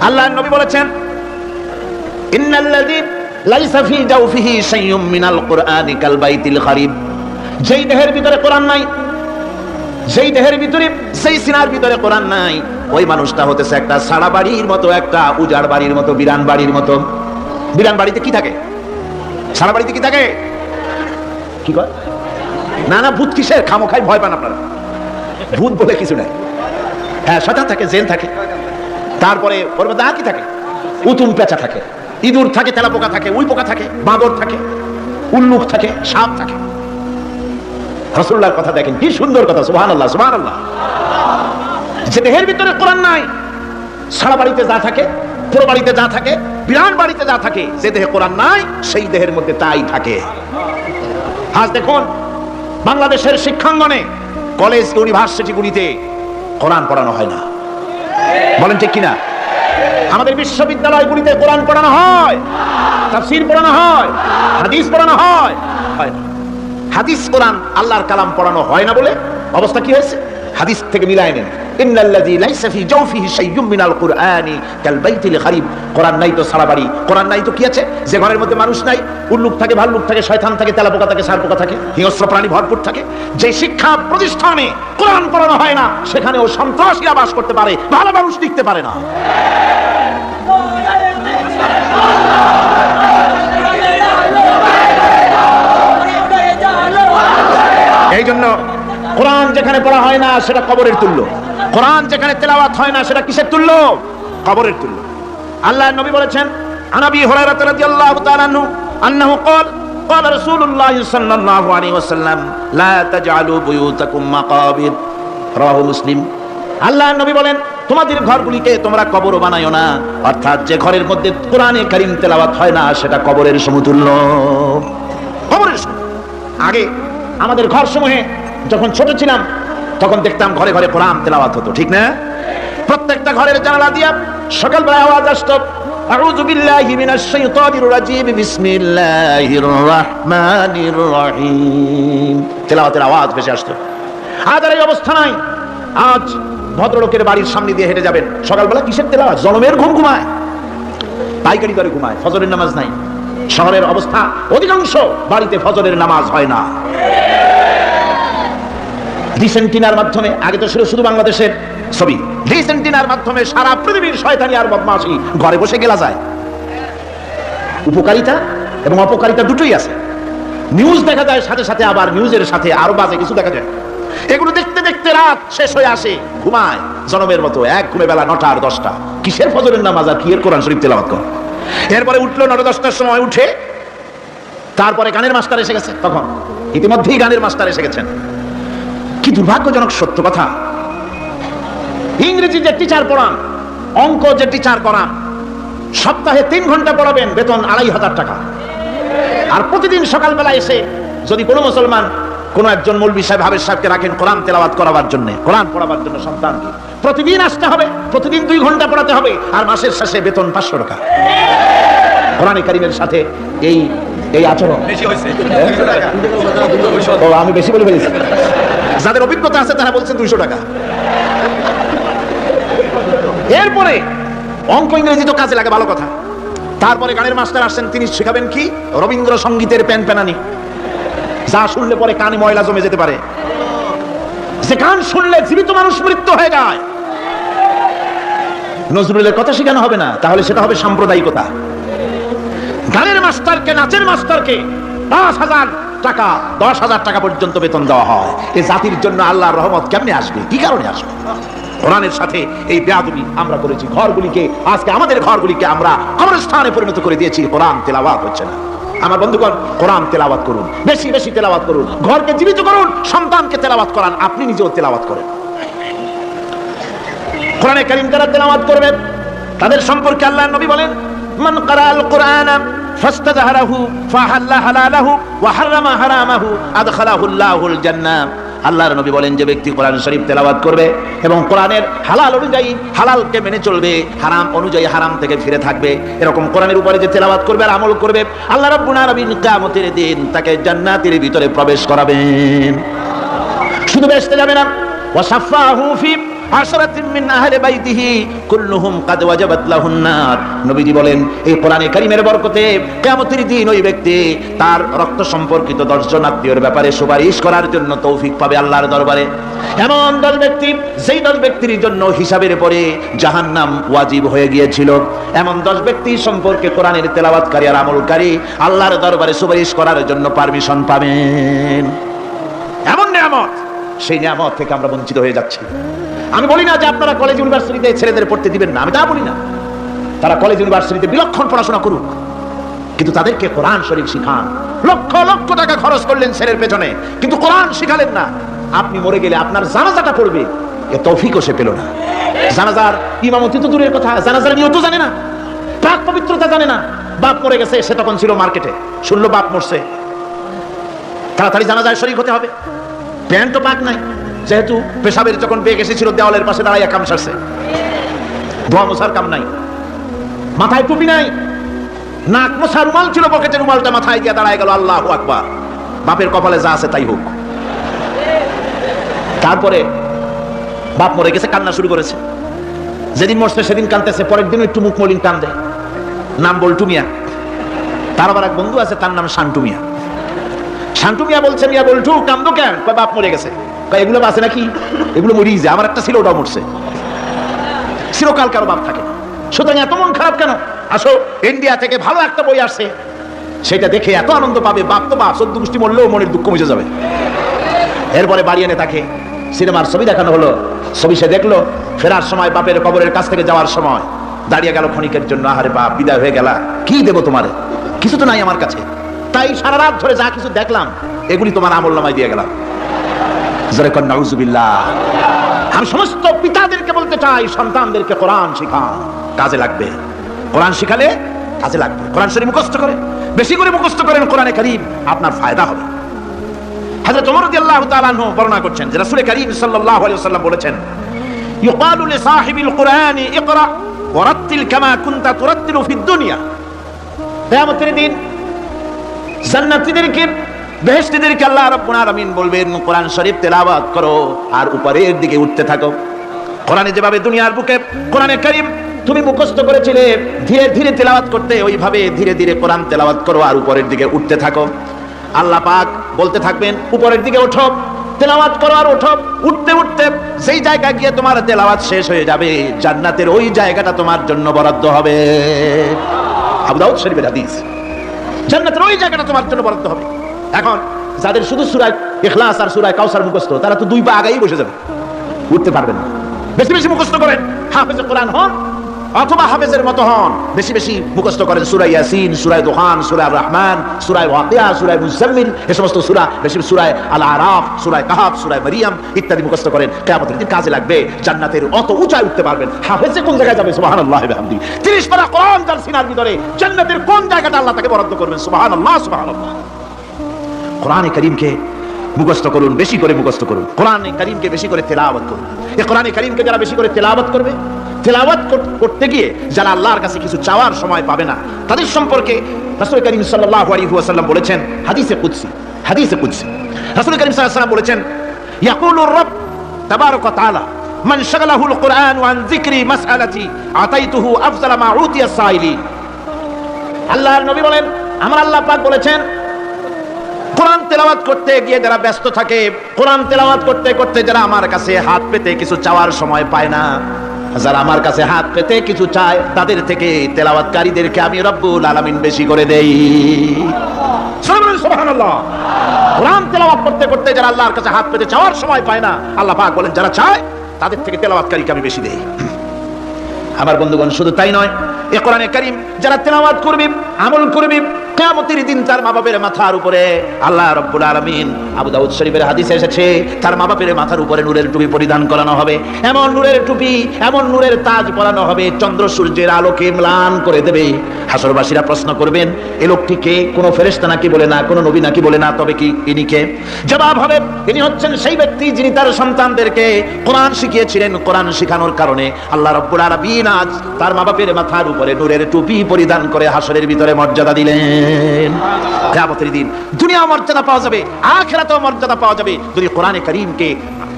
আল্লাহর নবী বলেছেন, ইন্নাল্লাযী লাইসা ফী জাওফিহি শাইউম মিনাল কুরআনি কাল বাইতিল খারিব। যেই দেহের ভিতরে কোরআন নাই, যেই দেহের ভিতরে, সেই সিনার ভিতরে কোরআন নাই, ওই মানুষটা হতেছে একটা সারা বাড়ির মতো, একটা উজাড় বাড়ির মতো, বিরান বাড়ির মতো। বিরান বাড়িতে কি থাকে? সারা বাড়িতে কি থাকে? কি কয়? না না, ভূত কিসের? খামোখাই ভয় পান আপনারা। ভূত বলে কিছু নাই। হ্যাঁ, শয়তান থাকে, জিন থাকে, তারপরে ওর মধ্যে আর কি থাকে? উতুম পেঁচা থাকে, ইঁদুর থাকে, তেলাপোকা থাকে, উই পোকা থাকে, বাঁদর থাকে, উল্লুক থাকে, সাপ থাকে। রাসূলুল্লাহর কথা দেখেন, কি সুন্দর কথা। সুবহানাল্লাহ, সুবহানাল্লাহ। যে দেহের ভিতরে কোরআন নাই, সারা বাড়িতে যা থাকে, পুরো বাড়িতে যা থাকে, বিরান বাড়িতে যা থাকে, যে দেহে কোরআন নাই সেই দেহের মধ্যে তাই থাকে। আজ দেখুন বাংলাদেশের শিক্ষাঙ্গনে, কলেজ, ইউনিভার্সিটিগুলিতে কোরআন পড়ানো হয় না, বলেন ঠিক কিনা? আমাদের বিশ্ববিদ্যালয়গুলিতে কোরআন পড়ানো হয়, তাফসীর পড়ানো হয়, হাদিস পড়ানো হয়? হয় না। হাদিস কোরআন আল্লাহর কালাম পড়ানো হয় না বলে অবস্থা কি হয়েছে? হাদিস থেকে মিলায় নেন। ইন্নাল্লাযী লাইসা ফি জাওফিহি শাইয়ুম মিনাল কুরআনি কাল বাইতিল খারিব। কোরআন নাই তো সারা বাড়ি। কোরআন নাই তো কি আছে? যে ঘরের মধ্যে মানুষ নাই, উল্লুক থাকে, ভাল্লুক থাকে, শয়তান থাকে, তেলাপোকা থাকে, সারপোকা থাকে, হিংস্র প্রাণী ভরপুর থাকে। যে শিক্ষা প্রতিষ্ঠানে কোরআন পড়ানো হয় না, সেখানেও সন্ত্রাসীরা বাস করতে পারে, ভালো মানুষ টিকতে পারে না। এই জন্য কোরআন যেখানে পড়া হয় না সেটা কবরের তুল্য, কোরআন যেখানে তেলাওয়াত হয় না সেটা কিসের তুল্য? কবরের তুল্য। আল্লাহর নবী বলেছেন, আনাবি হুরায়রা রাদিয়াল্লাহু তাআলা আনহু আন্নাহু ক্বাল ক্বালা রাসূলুল্লাহ সাল্লাল্লাহু আলাইহি ওয়াসাল্লাম লা তাজআলু বুয়ুতাকুম মাকাবির। রাওয়াহু মুসলিম। আল্লাহর নবী বলেন, তোমাদের ঘরগুলিকে তোমরা কবর বানায়ো না, অর্থাৎ যে ঘরের মধ্যে কোরআনে কারীম তেলাওয়াত হয় না সেটা কবরের সমতুল্য। কবরের সমতুল্য। আগে আমাদের ঘর সমূহে যখন ছোট ছিলাম তখন দেখতাম ঘরে ঘরে কোরআন তেলাওয়াত হতো, ঠিক না? প্রত্যেকটা ঘরের জানালা দিয়া সকালবেলা আওয়াজ আসতো, আউযু বিল্লাহি মিনাশ শাইতানির রাজিম, বিসমিল্লাহির রহমানির রহিম, তেলাওয়াতের আওয়াজ ভেসে আসতো। আজ আর এই অবস্থা নাই। আজ ভদ্রলোকের বাড়ির সামনে দিয়ে হেঁটে যাবেন, সকালবেলা কিসের তেলাওয়াত? জনমের ঘুম ঘুমায়, পাইকারি দরে ঘুমায়, ফজরের নামাজ নাই। শহরের অবস্থা, অধিকাংশ বাড়িতে ফজরের নামাজ হয় না। ডিসেন্টিনার মাধ্যমে, আগে তো ছিল শুধু বাংলাদেশের ছবি, ডিসেন্টিনার মাধ্যমে সারা পৃথিবীর শয়তানি আর বদমাশি ঘরে বসে গেলা যায়। উপকারিতা এবং অপকারিতা দুটোই আছে। নিউজ দেখা যায়, সাথে সাথে আবার নিউজের সাথে আরো বাজে কিছু দেখা যায়। এগুলো দেখতে দেখতে রাত শেষ হয়ে আসে, ঘুমায় জনমের মতো, এক ঘুমে বেলা 9টা আর 10টা। কিসের ফজরের নামাজ আর কি এর কোরআন শরীফ তেলাওয়াত কর? এরপরে উঠলো 9টা-10টার সময়, উঠে তারপরে গানের মাস্টার এসে গেছে। তখন ইতিমধ্যেই গানের মাস্টার এসে গেছেন। কি দুর্ভাগ্যজনক সত্য কথা, ইংরেজি যে টিচার পড়ান, অঙ্ক যে টিচার করান, সপ্তাহে 3 ঘন্টা পড়াবেন, বেতন 2500 টাকা। আর প্রতিদিন সকালবেলা এসে যদি কোনো মুসলমান কোনো একজন মৌলভী সাহেব, হাফেজ সাহেবকে রাখেন কোরআন তেলাওয়াত করাবার জন্য, কোরআন পড়াবার জন্য সন্তানকে, প্রতিদিন আসতে হবে, প্রতিদিন 2 ঘন্টা পড়াতে হবে, আর মাসের শেষে বেতন 500 টাকা। কোরআনে কারীমের সাথে এই এই আচরণ বেশি হয়েছে। আমি বেশি বলে ফেলেছি। যাদের অভিজ্ঞতা আছে তারা বলছেন 200 টাকা। এরপরে অঙ্ক ইংরেজি তো কাজে লাগে, ভালো কথা। তারপরে গানের মাস্টার আসছেন, তিনি শেখাবেন কি? রবীন্দ্রসঙ্গীতের প্যানপ্যানানি, যা শুনলে পরে কানে ময়লা জমে যেতে পারে, যে গান শুনলে জীবিত মানুষ মৃত্যু হয়ে যায়। নজরুলের কথা শেখানো হবে না, তাহলে সেটা হবে সাম্প্রদায়িকতা। গানের মাস্টারকে, নাচের মাস্টারকে 10,000 টাকা, 10,000 টাকা পর্যন্ত বেতন দেওয়া হয়। এই জাতির জন্য আল্লাহর রহমত কেমনে আসবে? কি কারণে আসবে? কোরআনের সাথে এই বেয়াদবি আমরা করেছি। ঘরগুলিকে, আজকে আমাদের ঘরগুলিকে আমরা কবরস্থানে পরিণত করে দিয়েছি। কোরআন তেলাওয়াত হচ্ছে না। আমার বন্ধুগণ, কোরআন তেলাওয়াত করুন, বেশি বেশি তেলাওয়াত করুন, ঘরকে জীবিত করুন, সন্তানকে তেলাওয়াত করান, আপনি নিজেও তেলাওয়াত করেন। কোরআনে কারীম যারা তেলাওয়াত করবে তাদের সম্পর্কে আল্লাহর নবী বলেন, মান ক্বারাআল কুরআনা ফাস্তাযহারাহু ফাহাল্লা হালালাহু ওয়া হারামা হারামাহু আদখালাহুল্লাহুল জান্নাহ। আল্লাহর নবী বলেন, যে ব্যক্তি কোরআন শরীফ তেলাওয়াত করবে এবং কোরআনের হালাল অনুযায়ী হালালকে মেনে চলবে, হারাম অনুযায়ী হারাম থেকে ফিরে থাকবে, এরকম কোরআনের উপরে যে তেলাওয়াত করবে আর আমল করবে, আল্লাহ রাব্বুল আলামিন কিয়ামতের দিন তাকে জান্নাতের ভিতরে প্রবেশ করাবেন। শুধু বেহেশতে যাবে না, ওয়া সাফাহু ফি আশরাতিন মিন আহলি বাইতিহি কুল্লুহুম কাদ ওয়াজাবাত লাহুন নার। নবীজি বলেন, এই কোরআনে কারীমের বরকতে কিয়ামতের দিন ওই ব্যক্তি তার রক্ত সম্পর্কিত 10 জন আত্মীয়ের ব্যাপারে সুপারিশ করার জন্য তৌফিক পাবে আল্লাহর দরবারে। এমন 10 ব্যক্তি, যেই 10 ব্যক্তির জন্য হিসাবের পরে জাহান্নাম ওয়াজিব হয়ে গিয়েছিল, এমন 10 ব্যক্তি সম্পর্কে কোরআনের তেলাওয়াতকারী আর আমলকারী আল্লাহর দরবারে সুপারিশ করার জন্য পারমিশন পাবেন। এমন নিয়ামত, সেই নিয়ামত থেকে আমরা বঞ্চিত হয়ে যাচ্ছি। আমি বলি না যে আপনারা কলেজ ইউনিভার্সিটিতে ছেলেদের পড়তে দিবেন না, আমি তা বলি না। তারা কলেজ ইউনিভার্সিটিতে বিলক্ষণ পড়াশোনা করুক, কিন্তু তাদেরকে কোরআন শরীফ শিখান। লক্ষ লক্ষ টাকা খরচ করলেন ছেলের পেছনে, কিন্তু কোরআন শিখালেন না। আপনি মরে গেলে আপনার জানাজাটা পড়বে, এ তৌফিকও সে পেল না। জানাজার ইমামতি তো দূরের কথা, জানাজার নিয়ত জানে না, প্রাক পবিত্রতা জানে না। বাপ মরে গেছে, সে তখন ছিল মার্কেটে, শুনলো বাপ মরছে, তাড়াতাড়ি জানাজায় শরীক হতে হবে। প্যান্টও পাক নাই, যেহেতু পেশাবের যখন বেগ এসেছিল দেওয়ালের পাশে দাঁড়াইয়া কাম সারছে, ধোয়া মোছার কাম নাই। মাথায় টুপি নাই, নাক মোছা রুমাল ছিল, পকেটের রুমালটা মাথায় দিয়ে দাঁড়ায় গেল, আল্লাহু আকবার। বাপের কপালে যা আছে তাই হোক। তারপরে বাপ মরে গেছে, কান্না শুরু করেছে। যেদিন মরছে সেদিন কাঁদতেছে, পরের দিন একটু মুখ মলিন কান্দে। নাম বল্টু মিয়া। তার আবার এক বন্ধু আছে, তার নাম শান্টু মিয়া। শান্টু মিয়া বলছে, মিয়া বল্টু কান্দো কেন? বাপ মরে গেছে। এগুলো আছে নাকি? এগুলো মরিয়ে যায়, আমার একটা ছিল, ওটাও মরছে। চিরকাল কারো বাপ থাকে, সুতরাং এত মন খারাপ কেন? আসো, ইন্ডিয়া থেকে ভালো একটা বই আসছে, সেটা দেখে এত আনন্দ পাবে। বাপ তো বাপ, 14 গোষ্ঠী মরলেও মনের দুঃখ মুছে যাবে। এরপরে বাড়ি এনে তাকে সিনেমার ছবি দেখানো হলো। ছবি সে দেখলো, ফেরার সময় বাপের কবরের কাছ থেকে যাওয়ার সময় দাঁড়িয়ে গেল ক্ষণিকের জন্য। আরে বাপ, বিদায় হয়ে গেলা, কি দেবো তোমারে? কিছু তো নাই আমার কাছে, তাই সারা রাত ধরে যা কিছু দেখলাম এগুলি তোমার আমলনামায় দিয়ে গেলাম। জোরে কর নাউজুবিল্লাহ। আমি সমস্ত পিতাদেরকে বলতে চাই, সন্তানদেরকে কোরআন শিখান, কাজে লাগবে। কোরআন শিখালে কাজে লাগবে। কোরআন শরীফ মুখস্থ করেন, বেশি করে মুখস্থ করেন কোরআনে কারীম, আপনার ফায়দা হবে। হযরত ওমর রাদিয়াল্লাহু তাআলা আনহু বর্ণনা করছেন যে রাসূল কারীম সাল্লাল্লাহু আলাইহি ওয়াসাল্লাম বলেছেন, ইউকালু লিসাহিবিল কুরআনি ইকরা ওয়ারাত্তিল কামা কুনতা তুরাত্তিলু ফিদ দুনিয়া। কিয়ামতের দিন জান্নাতীদেরকে, বেহেশতীদেরকে আল্লাহ রাব্বুল আলামিন বলবেন, কোরআন শরীফ তেলাওয়াত করো আর উপরের দিকে উঠতে থাকো। কোরআনে যেভাবে দুনিয়ার বুকে কোরআনে কারীম তুমি মুখস্থ করেছিলে, ধীরে ধীরে তেলাওয়াত করতে, ওইভাবে ধীরে ধীরে কোরআন তেলাওয়াত করো আর উপরের দিকে উঠতে থাকো। আল্লাহ পাক বলতে থাকবেন, উপরের দিকে ওঠো, তেলাওয়াত করো আর ওঠো। উঠতে উঠতে সেই জায়গায় গিয়ে তোমার তেলাওয়াত শেষ হয়ে যাবে, জান্নাতের ওই জায়গাটা তোমার জন্য বরাদ্দ হবে। আবু দাউদ শরীফের হাদিস। জান্নাতের ওই জায়গাটা তোমার জন্য বরাদ্দ হবে। এখন যাদের শুধু সূরা ইখলাস আর সূরা কাউসার মুখস্থ, তারা তো 2 পা আগেই বসে যাবে, উঠতে পারবে না। বেশি বেশি মুখস্থ করেন, হাফেজ কোরআন হন অথবা হাফেজের মতো হন। বেশি বেশি মুখস্থ করেন সূরা ইয়াসিন, সূরা দুখান, সূরা রহমান, সূরা ওয়াকিয়া, সূরা মুজাম্মিল, এই সমস্ত সূরা, বেশি সূরা আল আরাফ, সূরা কাহাফ, সূরা মারিয়াম ইত্যাদি মুখস্থ করেন। কিয়ামতের দিন কাজে লাগবে, জান্নাতের অত উঁচায় উঠতে পারবেন। হাফেজে কোন জায়গায় যাবে? সুবহানাল্লাহ ওয়া বিহামদিহি। 30 পারা কোরআন যার সিনার ভিতরে, জান্নাতের কোন জায়গাটা আল্লাহ তাকে বরাদ্দ করবেন? সুবহানাল্লাহ, সুবহানাল্লাহ। কোরআনে কারীমকে মুখস্থ করুন, বেশি করে মুখস্থ করুন। কোরআনে কারীমকে বেশি করে তেলাওয়াত করুন। এই কোরআনে কারীমকে যারা বেশি করে তেলাওয়াত করবে, তেলাওয়াত করতে গিয়ে যারা আল্লাহর কাছে কিছু চাওয়ার সময় পাবে না, তাদের সম্পর্কে রাসূল করিম সাল্লাল্লাহু আলাইহি ওয়াসাল্লাম বলেছেন হাদিসে কুদসি। হাদিসে কুদসি রাসূল করিম সাল্লাল্লাহু আলাইহি ওয়াসাল্লাম বলেছেন, ইয়াকুলুর রাব তাবারাকা ওয়া তাআলা মান শাগালাহুল কুরআন ওয়া আন যিকরি মাসআলাতি আতাইতুহু আফযালা মা উতিয়া সাইলি। আল্লাহর নবী বলেন, আমার আল্লাহ পাক বলেছেন, কোরআন তেলাওয়াত করতে গিয়ে যারা ব্যস্ত থাকে, কোরআন তেলাওয়াত করতে করতে যারা আমার কাছে হাত পেতে কিছু চাওয়ার সময় পায় না, যারা আমার কাছে হাত পেতে কিছু চায়, তাদের থেকে তেলাওয়াতকারীদেরকে আমি রব্বুল আলামিন বেশি করে দেই। সুবহানাল্লাহ। কোরআন তেলাওয়াত করতে করতে যারা আল্লাহর কাছে হাত পেতে চাওয়ার সময় পায় না, আল্লাহ পাক বলেন যারা চায় তাদের থেকে তেলাওয়াতকারীকে আমি বেশি দেই। আমার বন্ধুগণ, শুধু তাই নয়, এই কোরআনে কারীম যারা তেলাওয়াত করবে, আমল করবে, কিয়ামতের দিন তার মা বাপের মাথার উপরে আল্লাহ রাব্বুল আলামিন, আবু দাউদ শরীফের হাদিসে এসেছে, তার মা বাপের মাথার উপরে নূরের টুপি পরিধান করানো হবে। এমন নূরের টুপি, এমন নূরের তাজ পরানো হবে, চন্দ্র সূর্যের আলোকে ম্লান করে দেবে। হাসরবাসীরা প্রশ্ন করবেন, এই লোকটি কে? কোনো ফেরেশতা নাকি বলে না, কোনো নবী নাকি বলে না, তবে কি ইনি কে? জবাব হবে, ইনি হচ্ছেন সেই ব্যক্তি যিনি তার সন্তানদেরকে কোরআন শিখিয়েছিলেন। কোরআন শিখানোর কারণে আল্লাহ রাব্বুল আলামিন আজ তার মা বাপের মাথার উপরে নূরের টুপি পরিধান করে হাসরের ভিতরে মর্যাদা দিলেন। কিয়ামতের দিন দুনিয়া মর্যাদা পাওয়া যাবে, আখিরাতেও মর্যাদা পাওয়া যাবে যদি কোরআনে কারীমকে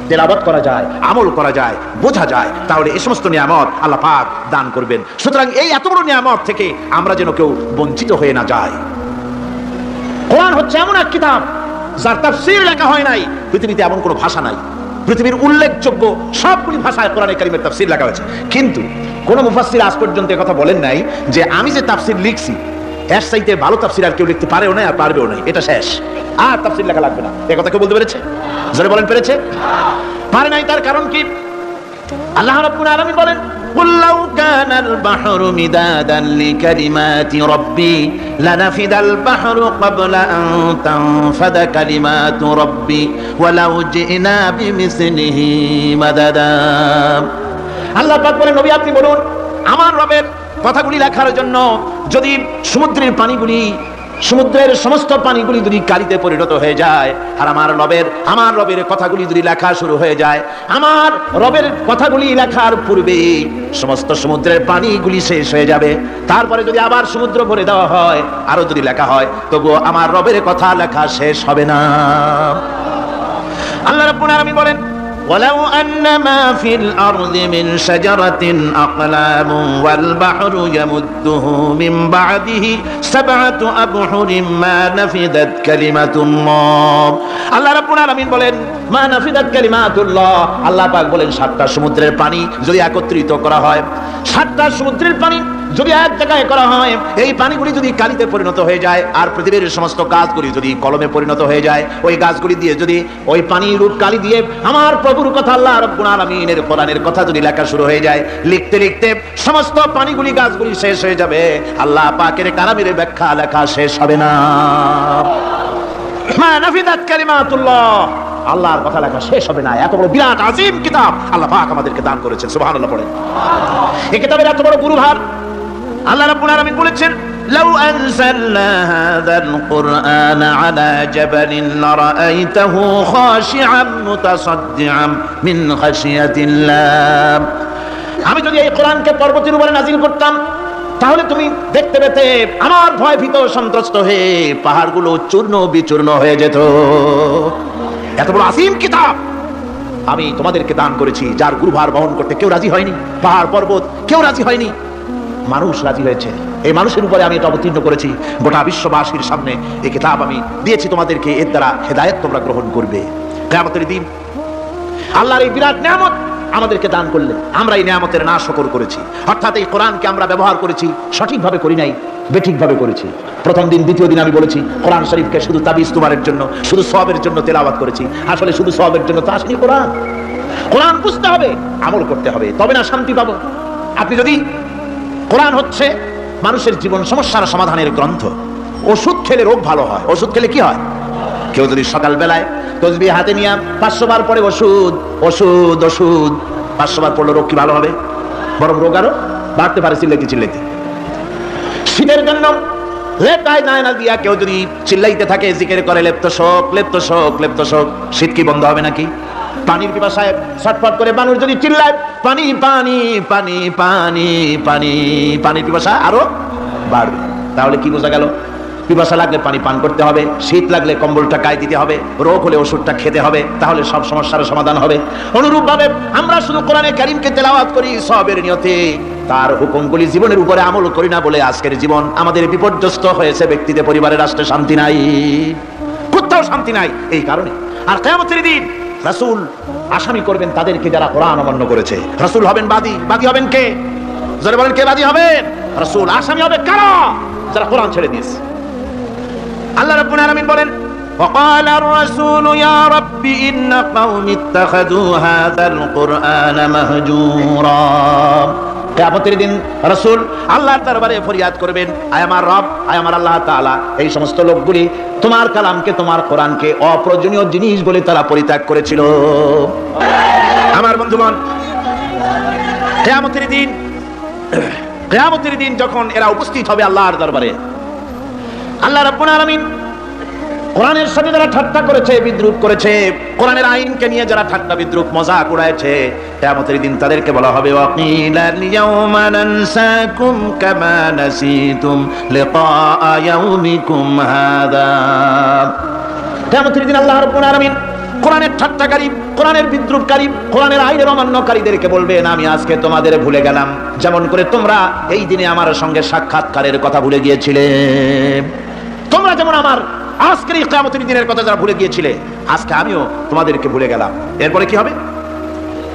তেলাওয়াত করা যায়, আমল করা যায়, বোঝা যায়, তাহলে এই সমস্ত নিয়ামত আল্লাহ পাক দান করবেন। সুতরাং এই এত বড় নিয়ামত থেকে আমরা যেন কেউ বঞ্চিত হয়ে না যায়। কোরআন হচ্ছে এমন এক কিতাব যার তাফসীর লেখা হয় নাই। পৃথিবীতে এমন কোনো ভাষা নাই, পৃথিবীর উল্লেখযোগ্য সবগুলি ভাষায় কোরআনে কারীমের তাফসীর লেখা হয়েছে, কিন্তু কোন মুফাসসির আজ পর্যন্ত কথা বলেন নাই যে আমি যে তাফসীর লিখছি এর চাইতে ভালো তাফসীর আর কেউ লিখতে পারেও না আর পারবেও না, এটা শেষ, আর তাফসীর লেখা লাগবে না। এই কথা কেউ বলতে পেরেছে? জোরে বলেন, পেরেছে? পারে নাই। তার কারণ কি? আল্লাহ রাব্বুল আলামিন বলেন, قُلْ لَوْ كَانَ الْبَحْرُ مِدَادًا لِكَلِمَاتِ رَبِّي لَنَفِدَ الْبَحْرُ قَبْلَ أَن تَنفَدَ كَلِمَاتُ رَبِّي وَلَوْ جِئْنَا بِمِثْلِهِ مَدَدًا। আল্লাহ পাক বলেন, নবী আপনি বলুন, আমার রবের কথাগুলি লেখার জন্য যদি সমুদ্রের পানিগুলি সমুদ্রের সমস্ত পানিগুলি যদি কালিতে পরিণত হয়ে যায়, আর আমার রবের কথাগুলি যদি লেখা শুরু হয়ে যায়, আমার রবের কথাগুলি লেখার পূর্বে সমস্ত সমুদ্রের পানিগুলি শেষ হয়ে যাবে। তারপরে যদি আবার সমুদ্র ভরে দেওয়া হয়, আরো যদি লেখা হয়, তবুও আমার রবের কথা লেখা শেষ হবে না। আল্লাহ রাব্বুল আলামিন বলেন, ولو أن ما في الأرض من شجرة أقلام والبحر يمده من بعده 7 أبحر ما نفدت كلمة الله। আল্লাহ রাব্বুল আলামিন বলেন, মা নাফিদাত কালিমাতুল্লাহ। আল্লাহ পাক বলেন, 7টা সমুদ্রের পানি যদি একত্রিত করা হয়, 7টা সমুদ্রের পানি যদি এক জায়গায় করা হয়, এই পানিগুলি যদি কালিতে পরিণত হয়ে যায়, আর পৃথিবীর সমস্ত গাছগুলি যদি কলমে পরিণত হয়ে যায়, ওই গাছগুলি দিয়ে যদি ওই পানি রূপ কালি দিয়ে আমার প্রভুর কথা, আল্লাহ রাব্বুল আলামিনের কোরআনের কথা যদি লেখা শুরু হয়ে যায়, লিখতে লিখতে সমস্ত পানিগুলি গাছগুলি শেষ হয়ে যাবে, আল্লাহ পাকের কালামের ব্যাখ্যা লেখা শেষ হবে না। মা নাফিদাত কালিমাতুল্লাহ, আল্লাহর কথা লেখা শেষ হবে না। এত বড় বিরাট আজিম কিতাব আল্লাহ পাক আমাদেরকে দান করেছেন, সুবহানাল্লাহ পড়েন। এই কিতাবের এত বড় গুরুভার আল্লাহ রাব্বুল আলামিন বলেছেন, লাউ আনজালনা হাযাল কুরআন আলা জাবালিন লারাআইতাহু খাশিআন মুতাসাদ্দিআন মিন খাশিয়াতিল্লাহ। আমি যদি এই কোরআনকে পর্বতের উপরে নাযিল করতাম, তাহলে তুমি দেখতে পেতে আমার ভয় ভীত সন্ত্রস্ত হয়ে পাহাড়গুলো চূর্ণ বিচূর্ণ হয়ে যেত। এত বড় আসিম কিতাব আমি তোমাদেরকে দান করেছি, যার গুরুভার বহন করতে কেউ রাজি হয়নি, পাহাড় পর্বত কেউ রাজি হয়নি, মানুষ রাজি হয়েছে। এই মানুষের উপরে আমি এটা অবতীর্ণ করেছি, গোটা বিশ্ববাসীর সামনে এই কিতাব আমি দিয়েছি তোমাদেরকে, এর দ্বারা হেদায়েত তোমরা গ্রহণ করবে। কিয়ামতের দিন আল্লাহর এই বিরাট নিয়ামত আমাদেরকে দান করলেন, আমরা এই নিয়ামতের নাশকর করেছি, অর্থাৎ এই কোরআনকে আমরা ব্যবহার করেছি সঠিকভাবে করি নাই, বেঠিকভাবে করেছি। প্রথম দিন দ্বিতীয় দিন আমি বলেছি কোরআন শরীফকে শুধু তাবিজ তোমারের জন্য, শুধু সওয়াবের জন্য তেলাওয়াত করেছি। আসলে শুধু সওয়াবের জন্য তো আসেনি কোরআন। কোরআন বুঝতে হবে, আমল করতে হবে, তবে না শান্তি পাবো। আপনি যদি কোরআন হচ্ছে মানুষের জীবন সমস্যার সমাধানের গ্রন্থ। ওষুধ খেলে রোগ ভালো হয়, ওষুধ খেলে কি হয়? কেউ যদি সকাল বেলায় তসবিহ হাতে নিয়ে 500 বার পরে ওষুধ ওষুধ ওষুধ 500 বার পড়লে রোগ কি ভালো হবে? বরং রোগ আরো বাড়তে পারে চিল্লাইতে চিল্লাইতে। শীতের জন্য লেপটায় না দিয়া কেউ যদি চিল্লাইতে থাকে, জিকির করে লেপ্ত শোক লেপ্ত শোক লেপ্ত শোক, শীত কি বন্ধ হবে নাকি? পানির পিপাসায় ছটফট করে মানুষ যদি চিল্লায় পানি পানি পানি পানি পানি, পানির পিপাসা আরো বাড়বে। তাহলে কি বোঝা গেল? পিপাসা লাগলে পানি পান করতে হবে, শীত লাগলে কম্বলটা গায়ে দিতে হবে, রোগ হলে ওষুধটা খেতে হবে, তাহলে সব সমস্যার সমাধান হবে। অনুরূপভাবে আমরা শুধু কোরআনে কারীমকে তেলাওয়াত করি সওয়াবের নিয়তে, তার হুকুমগুলি জীবনের উপরে আমল করি না বলে আজকের জীবন আমাদের বিপর্যস্ত হয়েছে। ব্যক্তিতে, পরিবারে, রাষ্ট্রে শান্তি নাই, কোথাও শান্তি নাই এই কারণে। আর কিয়ামতের দিন রাসূল আসামি করবেন তাদেরকে যারা কোরআন অমান্য করেছে। রাসূল হবেন বাদী। বাদী হবেন কে? জোরে বলেন, কে বাদী হবেন? রাসূল। আসামি হবে কারা? যারা কোরআন ছেড়ে দিয়েছে। আল্লাহ রাব্বুল আলামিন বলেন, وقال الرسول يا رب إن قومي اتخذوا هذا القرآن مهجورا। কিয়ামতের দিন রাসূল আল্লাহর দরবারে ফরিয়াদ করবেন, আয় আমার রব, আয় আমার আল্লাহ তাআলা, এই সমস্ত লোকগুলি তোমার কালামকে, তোমার কোরআনকে অপ্রয়োজনীয় জিনিস বলে তারা পরিত্যাগ করেছিল। আমার বন্ধুগণ, কিয়ামতের দিন যখন এরা উপস্থিত হবে আল্লাহর দরবারে, আল্লাহ রাব্বুল আলামিন কোরআনের সাথে যারা ঠাট্টা করেছে, বিদ্রুপ করেছে, কোরআনের আইনকে নিয়ে যারা ঠাট্টা বিদ্রুপ মজাক উড়াইছে, কিয়ামতের দিন তাদেরকে বলা হবে ওয়াকিলাল ইয়াউমা নানসাকুম কামা নাসিতুম লিকা ইয়াউমিকুম হাযা। কিয়ামতের দিন আল্লাহ রাব্বুল আলামিন কোরআনের ঠাট্টাকারী, কোরআনের বিদ্রুপকারী, কোরআনের আইনের অমান্যকারীদেরকে বলবেন, আমি আজকে তোমাদের ভুলে গেলাম, যেমন করে তোমরা এই দিনে আমার সঙ্গে সাক্ষাৎকারের কথা ভুলে গিয়েছিলে। তোমরা যেমন আমার আজকের এই কিয়ামতের দিনের কথা যারা ভুলে গিয়েছিলে, আজকে আমিও তোমাদেরকে ভুলে গেলাম। এরপরে কি হবে?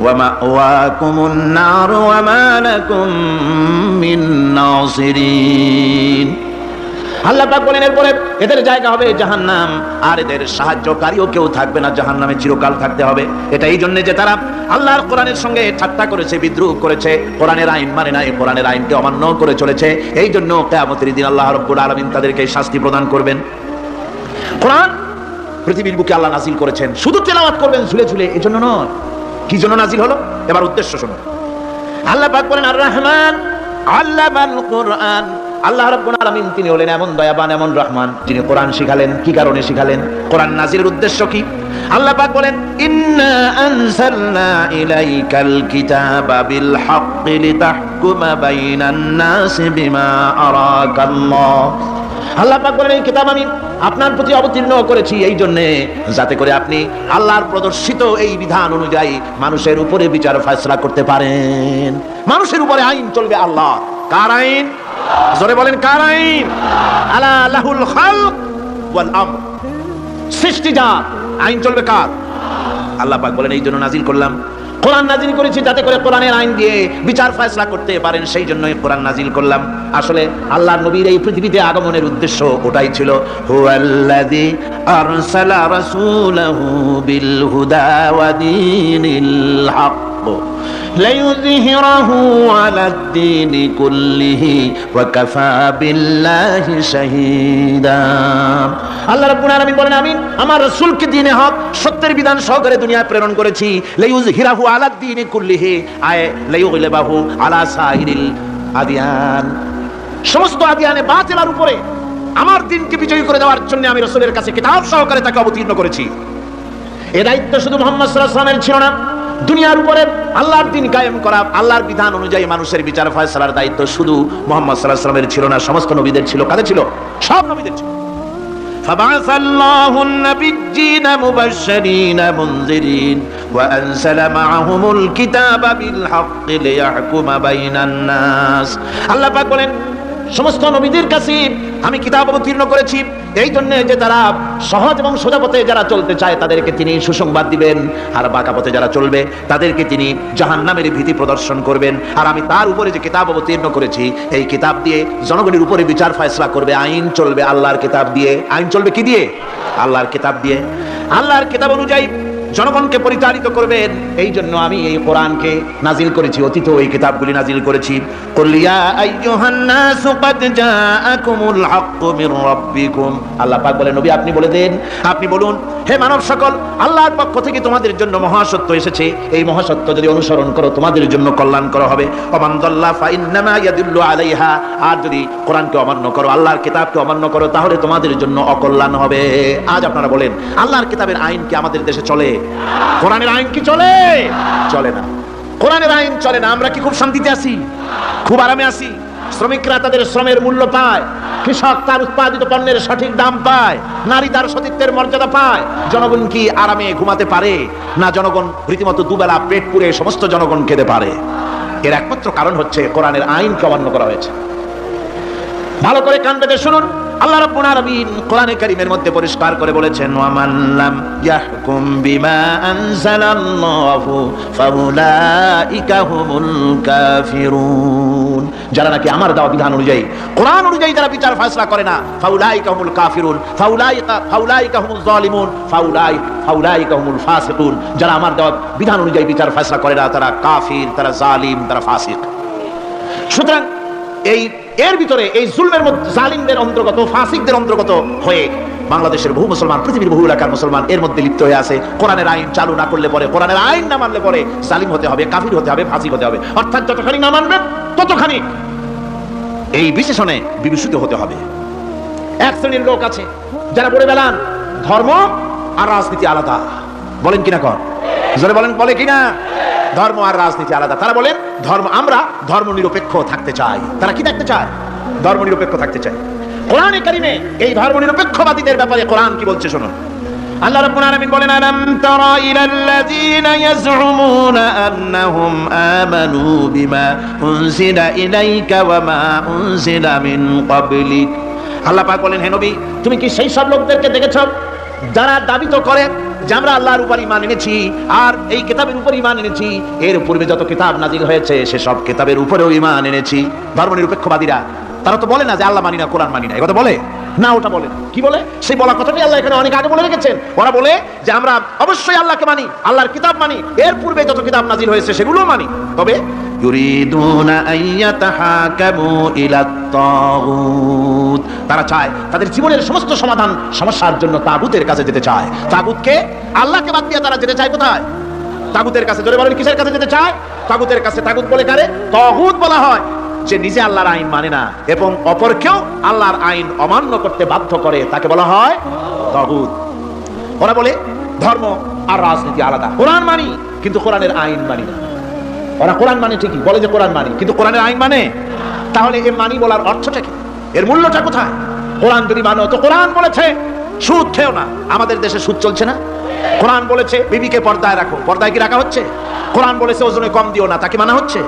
ওয়া মাওয়াকুমুন নার ওয়া মা লাকুম মিন নাসিরিন। আল্লাহ পাক বলেন, এরপরে এদের জায়গা হবে জাহান্নাম, আর এদের সাহায্যকারীও কেউ থাকবে না, জাহান্নামে চিরকাল থাকতে হবে। এটা এই জন্য যে তারা আল্লাহর কোরআনের সঙ্গে ঠাট্টা করেছে, বিদ্রুপ করেছে, কোরআনের আইন মানে নাই, কোরআনের আইনকে অমান্য করে চলেছে। এই জন্য কিয়ামতের দিন আল্লাহ রাব্বুল আলামিন তাদেরকে শাস্তি প্রদান করবেন। কোরআন পৃথিবীর বুকে আল্লাহ নাজিল করেছেন, শুধু তেলাওয়াত করবেন ঝুলে ঝুলে, এজন্য নয়। কি জন্য নাজিল হলো? এবার উদ্দেশ্য শুনুন। আল্লাহ পাক বলেন, আর রহমান আল্লামাল কোরআন আল্লাহ রাব্বুল আলামিন তিনি হলেন এমন দয়াবান, এমন রহমান, যিনি কোরআন শিখালেন। কি কারণে শিখালেন? কোরআন নাজিলের উদ্দেশ্য কি? আল্লাহ পাক বলেন, ইন্না আনজালনা ইলাইকাল কিতাবা বিল হাক্কি লিতাহকুমা বাইনান নাসি বিমা আরাকাল্লাহ। আল্লাহ পাক বলেন, এই কিতাব আমি আপনার প্রতি অবতীর্ণ করেছি এই জন্যে যাতে করে আপনি আল্লাহর প্রদর্শিত এই বিধান অনুযায়ী মানুষের উপরে বিচার ফয়সালা করতে পারেন। মানুষের উপরে আইন চলবে আল্লাহ। কার আইন? জোরে বলেন, কার আইন? আলা লাহুল খালক ওয়াল আমর। সৃষ্টি জাত, আইন চলবে কার? আল্লাহ পাক বলেন, এই জন্য নাজিল করলাম, কোরআন নাজিল করেছি যাতে করে কোরআনের আইন দিয়ে বিচার ফয়সালা করতে পারেন, সেই জন্যই কোরআন নাজিল করলাম। আসলে আল্লাহর নবীর এই পৃথিবীতে আগমনের উদ্দেশ্য ওটাই ছিল। হুয়াল্লাযী আরসালা রাসূলাহু বিল হুদা ওয়া দীনিল হক লিইয়ুযহিরাহু আলাদ দীনি কুল্লিহি ওয়া কাফা বিল্লাহি শাহীদা। আল্লাহ রাব্বুল আলামিন বলেন, আমি আমার রাসূলকে দ্বীনে হক সত্যের বিধান সহকারে দুনিয়ায় প্রেরণ করেছি। লিইয়ুযহিরাহু আলাদ দীনি কুল্লিহি, আয় লিইয়ুগলিবাহু আলা সাইরিল আদিয়ান, সমস্ত আদিয়ানে বাতিলের উপরে আমার দ্বীনকে বিজয়ী করে দেওয়ার জন্য আমি রাসূলের কাছে কিতাব সহকারে তাকে অবতীর্ণ করেছি। এই দায়িত্ব শুধু মুহাম্মদ সাল্লাল্লাহু আলাইহি ওয়াসাল্লামের ছিল না, দুনিয়ার উপরে আল্লাহর দ্বীন কায়েম করা, আল্লাহর বিধান অনুযায়ী মানুষের বিচার ফয়সালার দায়িত্ব শুধু মুহাম্মদ সাল্লাল্লাহু আলাইহি ওয়াসাল্লামের ছিল না, সমস্ত নবীদের ছিল। কাদের ছিল? সব নবীদের ছিল। فبعث الله النبيين مبشرين منذرين وأنزل معهم الكتاب بالحق ليحكم بين الناس। আল্লাহ পাক বলেন, সমস্ত নবীদের কাছে আমি কিতাব অবতীর্ণ করেছি এই জন্য যে তারা সহজ এবং সোজা পথে যারা চলতে চায় তাদেরকে তিনি সুসংবাদ দিবেন, আর বাঁকা পথে যারা চলবে তাদেরকে তিনি জাহান্নামের ভীতি প্রদর্শন করবেন। আর আমি তার উপরে যে কিতাব অবতীর্ণ করেছি এই কিতাব দিয়ে জনগণের উপরে বিচার ফয়সালা করবে, আইন চলবে আল্লাহর কিতাব দিয়ে। আইন চলবে কি দিয়ে? আল্লাহর কিতাব দিয়ে। আল্লাহর কিতাব অনুযায়ী জনগণকে পরিচালিত করবেন, এই জন্য আমি এই কোরআনকে নাজিল করেছি, অতীত এই কিতাবগুলি নাজিল করেছি। কুল ইয়া আইয়ুহান নাসু ক্বাদ জাআকুমুল হাক্কু মির রাব্বিকুম। আল্লাহ পাক বলেন, নবী আপনি বলে দেন, আপনি বলুন, হে মানব সকল, আল্লাহর পক্ষ থেকে তোমাদের জন্য মহাসত্য এসেছে, এই মহাসত্য যদি অনুসরণ করো তোমাদের জন্য কল্যাণকর হবে। ওমান দাল্লা ফা ইন্নামা ইয়াদুল্লু আলাইহা, আর যদি কোরআনকে অমান্য করো, আল্লাহর কিতাবকে অমান্য করো, তাহলে তোমাদের জন্য অকল্যাণ হবে। আজ আপনারা বলেন, আল্লাহর কিতাবের আইন কি আমাদের দেশে চলে? কোরআনের আইন কি চলে? চলে না। কোরআনের আইন চলে না। আমরা কি খুব শান্তিতে আছি? খুব আরামে আছি? শ্রমিকরা তাদের শ্রমের মূল্য পায়, কৃষক তার উৎপাদিত পণ্যের সঠিক দাম পায়, নারী তার সতীত্বের মর্যাদা পায়। জনগণ কি আরামে ঘুমাতে পারে? না, জনগণ রীতিমতো দুবেলা পেট পুরে সমস্ত জনগণ খেতে পারে। এর একমাত্র কারণ হচ্ছে কোরআনের আইনকে অমান্য করা হয়েছে। ভালো করে কান পেতে শুনুন, আল্লাহ রাব্বুল আলামিন কোরআনে কারীমের মধ্যে পরিষ্কার করে বলেছেন, ওয়া মান লাম ইয়াহকুম বিমা আনজালাল্লাহু ফাউলাইকা হুমুল কাফিরুন। যারা নাকি আমার দেওয়া বিধান অনুযায়ী, কোরআন অনুযায়ী যারা বিচার ফয়সালা করে না, ফাউলাইকা হুমুল কাফিরুন, ফাউলাইকা হুমুল যালিমুন, ফাউলাইকা হুমুল ফাসিকুন। যারা আমার দেওয়া বিধান অনুযায়ী বিচার ফয়সালা করে না তারা কাফির, তারা জালিম, তারা ফাসিক। সুতরাং এর ভিতরে এই জুলমের মধ্যে জালিমদের অন্তর্গত, ফাসিকদের অন্তর্গত হয়ে বাংলাদেশের বহু মুসলমান, পৃথিবীর বহু এলাকার মুসলমান এর মধ্যে লিপ্ত হয়ে আছে। কোরআনের আইন চালু না করলে পরে, কোরআনের আইন না মানলে পরে জালিম হতে হবে, কাফির হতে হবে, ফাসিক হতে হবে। অর্থাৎ যতখানি না মানবেন ততখানি এই বিশেষণে বিভূষিত হতে হবে। এক শ্রেণীর লোক আছে যারা বলে বেলান ধর্ম আর রাজনীতি আলাদা। বলেন কিনা? কর জোরে বলেন, বলে কিনা? ধর্ম আর রাজনীতি আলাদা। তারা বলেন আমরা ধর্ম নিরপেক্ষ থাকতে চাই। তারা কি থাকতে চায়? ধর্ম নিরপেক্ষ থাকতে চায়। কোরআনে কারিমে এই ধর্ম নিরপেক্ষবাদীদের ব্যাপারে কোরআন কি বলছে শুনুন। আল্লাহ রাব্বুল আলামিন বলেন, আলাম তারা ইলাল্লাযীনা ইয়াজউমুনা আন্নাহুম আমানু বিমা উনজিলা ইলাইকা ওয়া মা উনজিলা মিন ক্বাবলিক। আল্লাহ পাক বলেন, হে নবী তুমি কি সেই সব লোকদেরকে দেখেছো যারা দাবি তো করে যে আমরা আল্লাহর উপর ঈমান এনেছি আর এই কিতাবের উপর ঈমান এনেছি, এর পূর্বে যত কিতাব নাজিল হয়েছে সে সব কিতাবের উপরেও ঈমান এনেছি। ধর্মনিরপেক্ষবাদীরা তারা তো বলে না যে আল্লাহ মানি না, কোরআন মানি না, এই কথা বলে না। ওটা বলে কি বলে? সেই বলা কথাটাই আল্লাহ এখানে অনেক আগে বলে রেখেছেন। ওরা বলে যে আমরা অবশ্যই আল্লাহকে মানি, আল্লাহর কিতাব মানি, এর পূর্বে যত কিতাব নাজিল হয়েছে সেগুলোও মানি। তবে ইউরিদুনা আইয়াতাহাকামু ইলাত তাগুত, তারা চায় তাদের জীবনের সমস্ত সমাধান সমস্যার জন্য তাগুতের কাছে যেতে চায়। তাগুতকে, আল্লাহকে বাদ দিয়ে তারা যেতে চায় কোথায়? তাগুতের কাছে। জোরে বলেন, কিসের কাছে যেতে চায়? তাগুতের কাছে। তাগুত বলে কারে? তাগুত বলা হয় যে নিজে আল্লাহর আইন মানে না এবং অপরকেও আল্লাহর আইন অমান্য করতে বাধ্য করে, তাকে বলা হয় তাগুত। ওরা বলে ধর্ম আর রাজনীতি আলাদা, কোরআন মানি কিন্তু কোরআনের আইন মানি না। ওরা কোরআন মানে ঠিকই, বলে যে কোরআন মানি কিন্তু কোরআনের আইন মানে। তাহলে এ মানি বলার অর্থটা কি, এর মূল্যটা কোথায়? কোরআন যদি মানো তো কোরআন বলেছে সুদ খেও না, আমাদের দেশে সুদ চলছে না। কোরআন বলেছে বিবিকে পর্দায় রাখো, পর্দায় কি রাখা হচ্ছে? কোরআন বলেছে ওজনে কম দিও না, তা কি মানা হচ্ছে?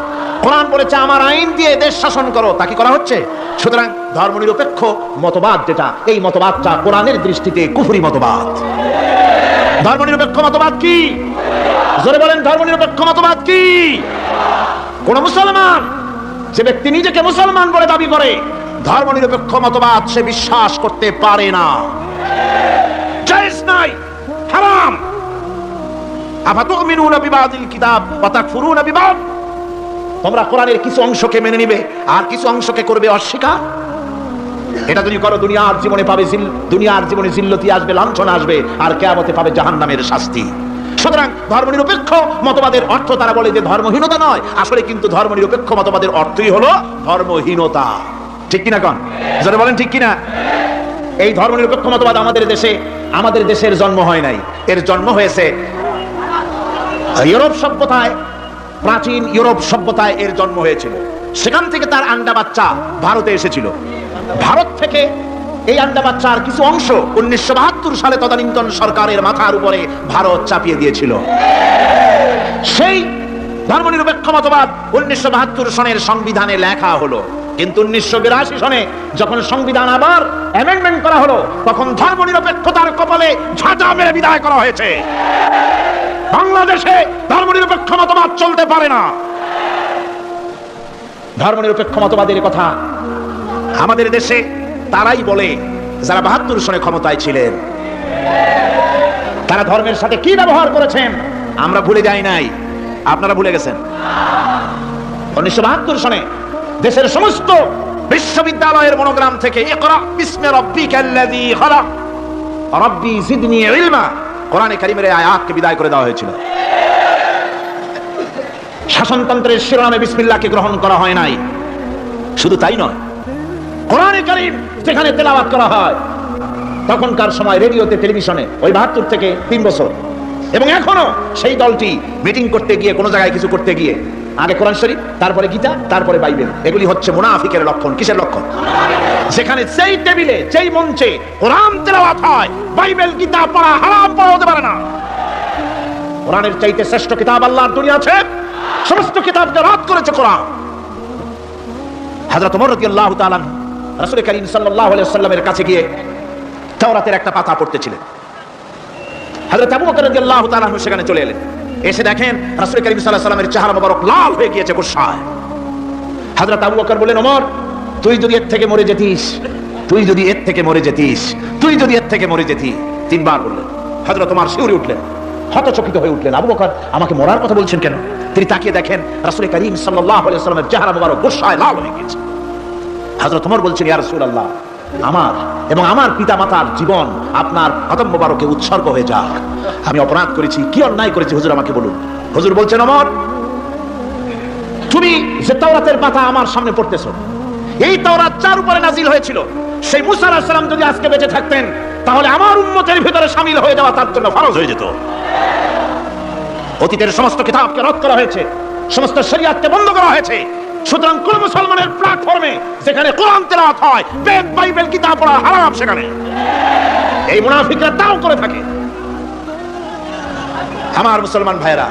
কোরআন বলেছে আমার আইন দিয়ে দেশ শাসন করো, তা কি করা হচ্ছে? সুতরাং ধর্মনিরপেক্ষ মতবাদ যেটা, এই মতবাদটা কোরআনের দৃষ্টিতে কুফরি মতবাদ। ধর্মনিরপেক্ষ মতবাদ কি? জোরে বলেন, ধর্মনিরপেক্ষ মতবাদ কি? কোন মুসলমান, যে ব্যক্তি নিজেকে মুসলমান বলে দাবি করে, ধর্মনিরপেক্ষ মতবাদ সে বিশ্বাস করতে পারে না, জায়েজ নাই, হারাম। আফাতুমিনুনা বিবাদিল কিতাব ওয়া তাকফুরুনা বিবাদ, তোমরা কোরআনের কিছু অংশকে মেনে নিবে আর কিছু অংশকে করবে অস্বীকার। এটা যদি করো দুনিয়ার জীবনে পাবে দুনিয়ার জীবনে জিল্লতি আসবে, লাঞ্ছনা আসবে, আর কিয়ামতে পাবে জাহান্নামের শাস্তি। সুতরাং ধর্মনিরপেক্ষ মতবাদের অর্থ তারা বলে যে ধর্মহীনতা নয়, আসলে কিন্তু ধর্মনিরপেক্ষ মতবাদের অর্থই হলো ধর্মহীনতা। ঠিক কিনা কোন? যারা বলেন ঠিক কিনা? এই ধর্মনিরপেক্ষ মতবাদ আমাদের দেশের জন্ম হয় নাই, এর জন্ম হয়েছে ইউরোপ সভ্যতায়। প্রাচীন ইউরোপ সভ্যতায় এর জন্ম হয়েছিল, সেখান থেকে তার আন্ডা বাচ্চা ভারতে এসেছিল। ভারত থেকে এই আন্ডা বাচ্চার কিছু অংশ 1972 সালে তদানীন্তন সরকারের মাথার উপরে ভারত চাপিয়ে দিয়েছিল। সেই ধর্মনিরপেক্ষ মতবাদ 1972 সনের সংবিধানে লেখা হলো, কিন্তু 1982 সনে যখন সংবিধান আবার অ্যামেন্ডমেন্ট করা হলো, তখন ধর্মনিরপেক্ষতার কপালে ঝাঁটা মেরে বিদায় করা হয়েছে। বাংলাদেশে ধর্মনিরপেক্ষ মতবাদ চলতে পারে না। ধর্মনিরপেক্ষ মতবাদের কথা আমাদের দেশে তারাই বলে যারা 72 সনে ক্ষমতায় ছিলেন। তারা ধর্মের সাথে কি ব্যবহার করেছেন আমরা ভুলে যাই নাই, আপনারা ভুলে গেছেন। 1972 সনে দেশের সমস্ত বিশ্ববিদ্যালয়ের মনোগ্রাম থেকে ইকরা বিসমি রাব্বিকাল্লাযী খালাক রাব্বি জিদনি ইলমা, কোরআনে কারীমের আয়াতকে বিদায় করে দেওয়া হয়েছিল। শাসনতন্ত্রের শিরোনামে বিসমিল্লাহকে গ্রহণ করা হয় নাই। শুধু তাই নয়, কোরআনে কারীম যেখানে তেলাওয়াত করা হয়, তখনকার সময় রেডিওতে, টেলিভিশনে, ওই 72 থেকে 3 বছর, এবং এখনো সেই দলটি মিটিং করতে গিয়ে, কোনো জায়গায় কিছু করতে গিয়ে আগে কোরআন শরীফ, তারপরে গীতা, তারপরে বাইবেল, এগুলি হচ্ছে মুনাফিকের লক্ষণ। কিসের লক্ষণ? যেখানে যেই টেবিলে, যেই মঞ্চে কোরআন তেলাওয়াত হয়, বাইবেল, গীতা পড়া হারাম, পড়া হতে পারে না। কোরআনের চাইতে শ্রেষ্ঠ কিতাব আল্লাহর দুনিয়া আছে, সমস্ত কিতাবকে রাদ করেছে কোরআন। হযরত ওমর রাদিয়াল্লাহু তাআলা রাসূল করিম সাল্লাল্লাহু আলাইহি ওয়াসাল্লামের কাছে গিয়ে তাওরাতের একটা পাতা পড়তেছিলেন। হযরত আবু বকর রাদিয়াল্লাহু তাআলা সেখানে চলে এলেন, এসে দেখেন রাসূল করিম সাল্লাল্লাহু আলাইহি ওয়াসাল্লামের চেহারা মোবারক লাল হয়ে গিয়েছে গুসায়। হযরত আবু বকর বললেন, ওমর, তুই যদি এর থেকে মরে যেতিস, তুই যদি এর থেকে মরে যেতিস, তুই যদি এর থেকে মরে যেতি, 3 বার বললেন। হযরত ওমর শিউরে উঠলেন, হতচকিত হয়ে উঠলেন, আবু বকর আমাকে মরার কথা বলছেন কেন? তিনি তাকিয়ে দেখেন রাসূল করিম সাল্লাল্লাহু আলাইহি ওয়াসাল্লামের চেহারা মোবারক গুসায় লাল হয়ে গেছে। হযরত ওমর বলছেন, ইয়া রাসূলুল্লাহ, আমার এবং আমার পিতামাতার জীবন আপনার কদম মোবারকে উৎসর্গ হয়ে যাক। আমি অপরাধ করেছি, কি অন্যায় করেছি হুজুর আমাকে বলুন। হুজুর বলছেন, ওমর, তুমি যে তাওরাতের পাতা আমার সামনে পড়তেছো, এই তাওরাত যার উপরে নাজিল হয়েছিল, সেই মুসা আলাইহিস সালাম যদি আজকে বেঁচে থাকতেন, তাহলে আমার উম্মতের ভিতরে শামিল হয়ে যাওয়া তার জন্য ফরজ হয়ে যেত। অতীতের সমস্ত কিতাবকে রদ করা হয়েছে, সমস্ত শরীয়তকে বন্ধ করা হয়েছে। সুতরাং কোন মুসলমানের প্ল্যাটফর্মে যেখানে কোরআন তেলাওয়াত হয়, বেদ, বাইবেল, কিতাব পড়া হারাম, সেখানে এই মুনাফিকরা তাও করে থাকে। আমার মুসলমান ভাইয়েরা,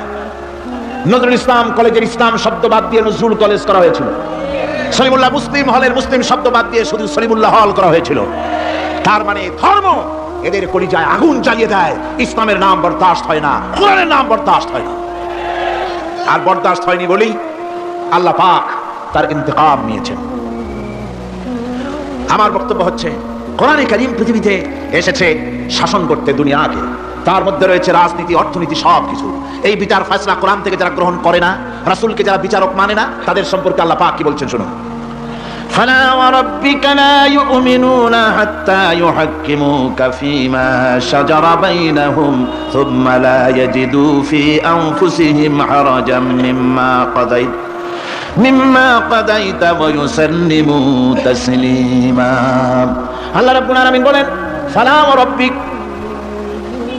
নজরুল ইসলাম কলেজের ইসলাম শব্দ বাদ দিয়ে নজরুল কলেজ করা হয়েছিল। সলিমুল্লাহ মুসলিম হলের মুসলিম শব্দ বাদ দিয়ে শুধু সলিমুল্লাহ হল করা হয়েছিল। তার মানে ধর্ম এদের কলিজায় আগুন জ্বালিয়ে দেয়। ইসলামের নাম বরদাস্ত হয় না, কোরআনের নাম বরদাস্ত হয় না। আর বরদাস্ত হয়নি বলেই আল্লাহ পাক তার ইন্তেকাম নিয়েছেন। আমার বক্তব্য হচ্ছে, কোরআনে কারীম পৃথিবীতে এসেছে শাসন করতে দুনিয়াকে। তার মধ্যে রয়েছে রাজনীতি, অর্থনীতি, সবকিছু। এই বিচার ফয়সালা কোরআন থেকে যারা গ্রহণ করে না, রাসূলকে যারা বিচারক মানে না, তাদের সম্পর্কে আল্লাহ পাক কি বলছেন শুনুন। فلا وربك لا يؤمنون حتى يحكموك فيما شجر بينهم ثم لا يجدوا في أنفسهم حرجا مما قضيت মিম্মা কাদাইতা ওয়া ইউসাল্লিমু তাসলিমা। আল্লাহ রাব্বুল আলামিন বলেন, ফালা ওয়া রাব্বিক,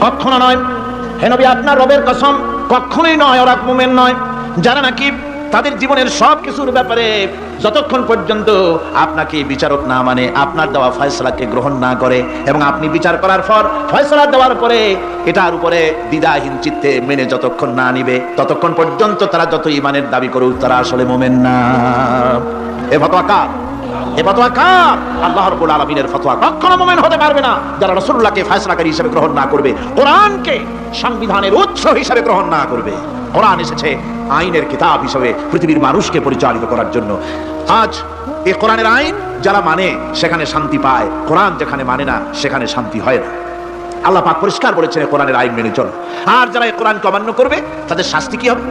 কখনো নয় হে নবী, আপনার রবের কসম, কখনোই নয় ওরা মুমিন নয় যারা নাকি তাদের জীবনের সব কিছুর ব্যাপারে যতক্ষণ পর্যন্ত আপনাকে বিচারক না মানে, আপনার দেওয়া ফয়সালাকে গ্রহণ না করে, এবং আপনি বিচার করার পর ফয়সালা দেওয়ার পরে এটার উপরে দ্বিধাহীন চিত্তে মেনে যতক্ষণ না নিবে, ততক্ষণ পর্যন্ত তারা যত ঈমানের দাবি করুক তারা আসলে মুমিন না। এ ফতোয়া কার? এ ফতোয়া কার? আল্লাহ রাব্বুল আলামিনের ফতোয়া। কখনো মুমিন হতে পারবে না যারা রাসূলুল্লাহকে ফয়সালাকারী হিসেবে গ্রহণ না করবে, কোরআনকে সংবিধানের উৎস হিসেবে গ্রহণ না করবে। কোরআন এসেছে আইনের কিতাব হিসেবে পৃথিবীর মানুষকে পরিচালিত করার জন্য। আজ এই কোরআনের আইন যারা মানে সেখানে শান্তি পায়, কোরআন যেখানে মানে না সেখানে শান্তি হয় না। আল্লাহ পাক পরিষ্কার বলেছেন কোরআনের আইন মেনে চলো। আর যারা এই কোরআনকে অমান্য করবে তাদের শাস্তি কি হবে?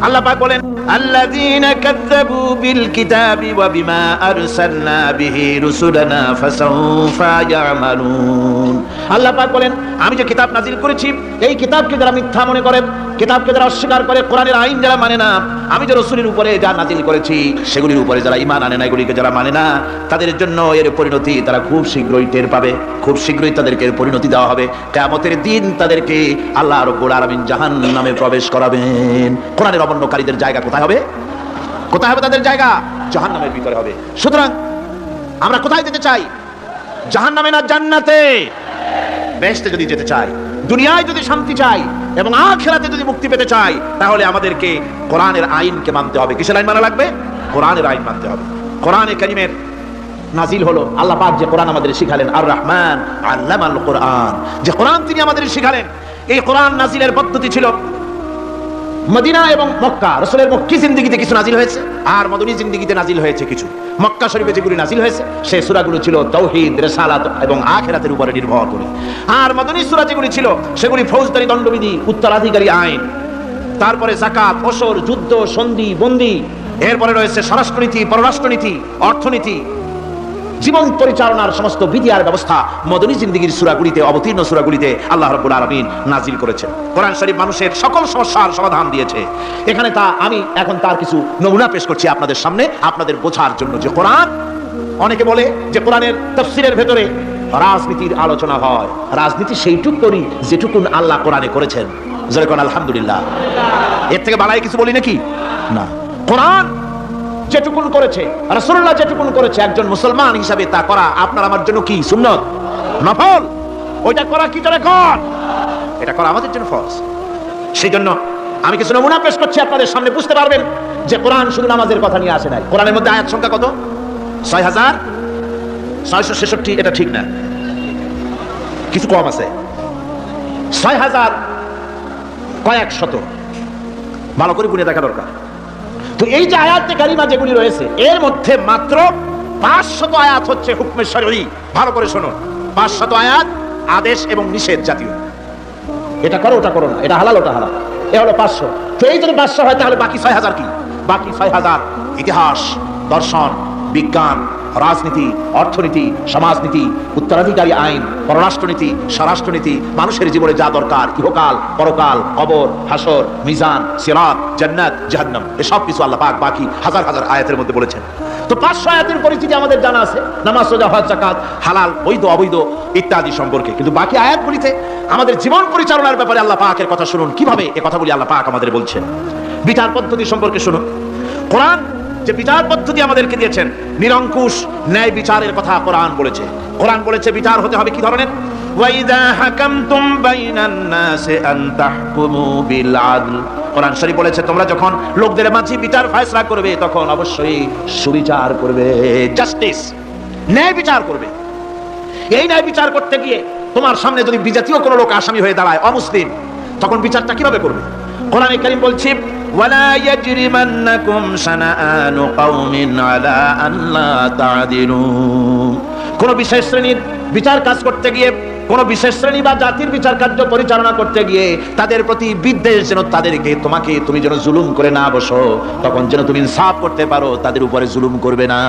আল্লাহ পাক বলেন, আল্লাযীনা কাযযাবু বিল কিতাবি ওয়া বিমা আরসালনা বিহি রুসুলানা ফাসাউফা ইয়ামালুন। আল্লাহ পাক বলেন, আমি যে কিতাব নাজিল করেছি এই কিতাবকে যারা মিথ্যা মনে করে, কিতাবকে যারা অস্বীকার করে, কোরআনের আইন যারা মানে না, আমি যে রাসূলের উপরে যা নাজিল করেছি সেগুলির উপরে যারা ঈমান আনে না, এগুলিকে যারা মানে না, তাদের জন্য এর পরিণতি তারা খুব শীঘ্রই টের পাবে। খুব শীঘ্রই তাদেরকে এর পরিণতি দেওয়া হবে। কিয়ামতের দিন তাদেরকে আল্লাহ রাব্বুল আলামিন জাহান্নামে প্রবেশ করাবেন। কোরআনের অমান্যকারীদের জায়গা কোথায় হবে? কোথায় হবে তাদের জায়গা? জাহান্নামের ভিতরে হবে। সুতরাং আমরা কোথায় যেতে চাই? জাহান্নামে না জান্নাতে? বেহেশতে যদি যেতে চাই, দুনিয়ায় যদি শান্তি চাই এবং আখিরাতে যদি মুক্তি পেতে চাই, তাহলে আমাদেরকে কোরআনের আইনকে মানতে হবে। কিসের আইন মানা লাগবে? কোরআনের আইন মানতে হবে। কোরআনে কারীমের নাজিল হলো, আল্লাহ পাক যে কোরআন আমাদের শিখালেন, আর রহমান আল্লামাল কোরআন, যে কোরআন তিনি আমাদের শিখালেন। এই কোরআন নাজিলের পদ্ধতি ছিল মদিনা এবং মক্কা, রাসূলের মক্কি জিন্দেগিতে কিছু নাজিল হয়েছে, আর মদনী জিন্দেগিতে নাজিল হয়েছে কিছু। মক্কা শরীফে যেগুলি নাজিল হয়েছে সেই সূরাগুলো ছিল তাওহীদ, রিসালাত এবং আখিরাতের উপরে নির্ভর করে। আর মদনী সূরা যেগুলি ছিল সেগুলি ফৌজদারি দণ্ডবিধি, উত্তরাধিকারী আইন, তারপরে যাকাত, ওসর, যুদ্ধ, সন্ধি, বন্দী, এরপরে রয়েছে স্বরাষ্ট্রনীতি, পররাষ্ট্রনীতি, অর্থনীতি, জীবন পরিচালনার সমস্ত বিধি আর ব্যবস্থা মদনী জিন্দেগির সূরাগুলিতে, অবতীর্ণ সূরাগুলিতে আল্লাহ রাব্বুল আলামিন নাজিল করেছেন। কোরআন শরীফ মানুষের সকল সমস্যার সমাধান দিয়েছে। এখানে আমি এখন তার কিছু নমুনা পেশ করছি আপনাদের সামনে, আপনাদের বোঝার জন্য যে কোরআন। অনেকে বলে যে কোরআনের তাফসীরের ভেতরে রাজনীতির আলোচনা হয়। রাজনীতি সেইটুকু করি যেটুকুন আল্লাহ কোরআনে করেছেন। জোরে কোন আলহামদুলিল্লাহ। এর থেকে বাড়াই কিছু বলি নাকি? না। কোরআন যেটুকুন করেছে, রাসূলুল্লাহ যেটুকুন করেছে, একজন মুসলমান হিসাবে তা করা আপনার আমার জন্য কি? সুন্নাত, নফল। ওইটা করা কি জোরে কর? এটা করা আমাদের জন্য ফরজ। সেই জন্য আমি কিছু নমুনা পেশ করছি আপনাদের সামনে, বুঝতে পারবেন যে কোরআন শুধু নামাজের কথা নিয়ে আসে নাই। কোরআনের মধ্যে আয়াত সংখ্যা কত? ৬৬৬৬। এটা ঠিক না, কিছু কম আছে। ৬০০০ কয়েক শত, ভালো করে গুনে দেখা দরকার। তো এই যে আয়াতে কারিমা যেগুলি রয়েছে এর মধ্যে মাত্র ৫০০ আয়াত হচ্ছে হুকমে শরঈ। ভালো করে শোনো, ৫০০ আয়াত আদেশ এবং নিষেধ জাতীয়। এটা করো, ওটা করো না, এটা হালাল, ওটা হারাম। এ হলো ৫০০। তো এই যদি ৫০০ হয় তাহলে বাকি ৬০০০ কি? বাকি ৬০০০ ইতিহাস, দর্শন, বিজ্ঞান, রাজনীতি, অর্থনীতি, সমাজনীতি, উত্তরাধিকারী আইন, পররাষ্ট্রনীতি, স্বরাষ্ট্রনীতি, মানুষের জীবনে যা দরকার, ইহকাল, পরকাল, কবর, হাসর, মিজান, সিরাত, জান্নাত, জাহান্নাম, এসব কিছু আল্লাহ পাক বাকি হাজার হাজার আয়াতের মধ্যে বলেছেন। তো ৫০০ আয়াতের পরিচিতি আমাদের জানা আছে, নামাজ, রোজা, হজ, যাকাত, হালাল, বৈধ, অবৈধ ইত্যাদি সম্পর্কে। কিন্তু বাকি আয়াতগুলিতে আমাদের জীবন পরিচালনার ব্যাপারে আল্লাহ পাকের কথা শুনুন। কিভাবে এ কথাগুলি আল্লাহ পাক আমাদের বলছেন। বিচার পদ্ধতি সম্পর্কে শুনুন। কোরআন যে বিচার পদ্ধতি আমাদেরকে দিয়েছেন, নিরঙ্কুশ ন্যায় বিচারের কথা কোরআন বলেছে। কোরআন বলেছে বিচার হতে হবে কি ধরনের? ওয়াইদা হাকামতুম বাইনান নাসি আন তাহকুমু বিল আদল। কোরআন শরীফ বলেছে তোমরা যখন লোকদের মাঝে বিচার ফয়সালা করবে তখন অবশ্যই সুবিচার করবে, জাস্টিস, ন্যায় বিচার করবে। এই ন্যায় বিচার করতে গিয়ে তোমার সামনে যদি বিজাতীয় কোনো লোক আসামি হয়ে দাঁড়ায়, অমুসলিম, তখন বিচারটা কিভাবে করবে? কোরআনে কারীম বলছে ওয়ালা ইয়াজরিমান্নাকুম শানাআনু কওমিন আলা আল্লা তা'দিলু। কোন বিশেষ শ্রেণীর বিচার কাজ করতে গিয়ে, কোন বিশেষ শ্রেণী বা জাতির বিচার কার্য পরিচালনা করতে গিয়ে তাদের প্রতি বিদ্বেষ যেন তাদেরকে তুমি যেন জুলুম করে না বসো, তখন যেন তুমি ইনসাফ করতে পারো, তাদের উপরে জুলুম করবে না।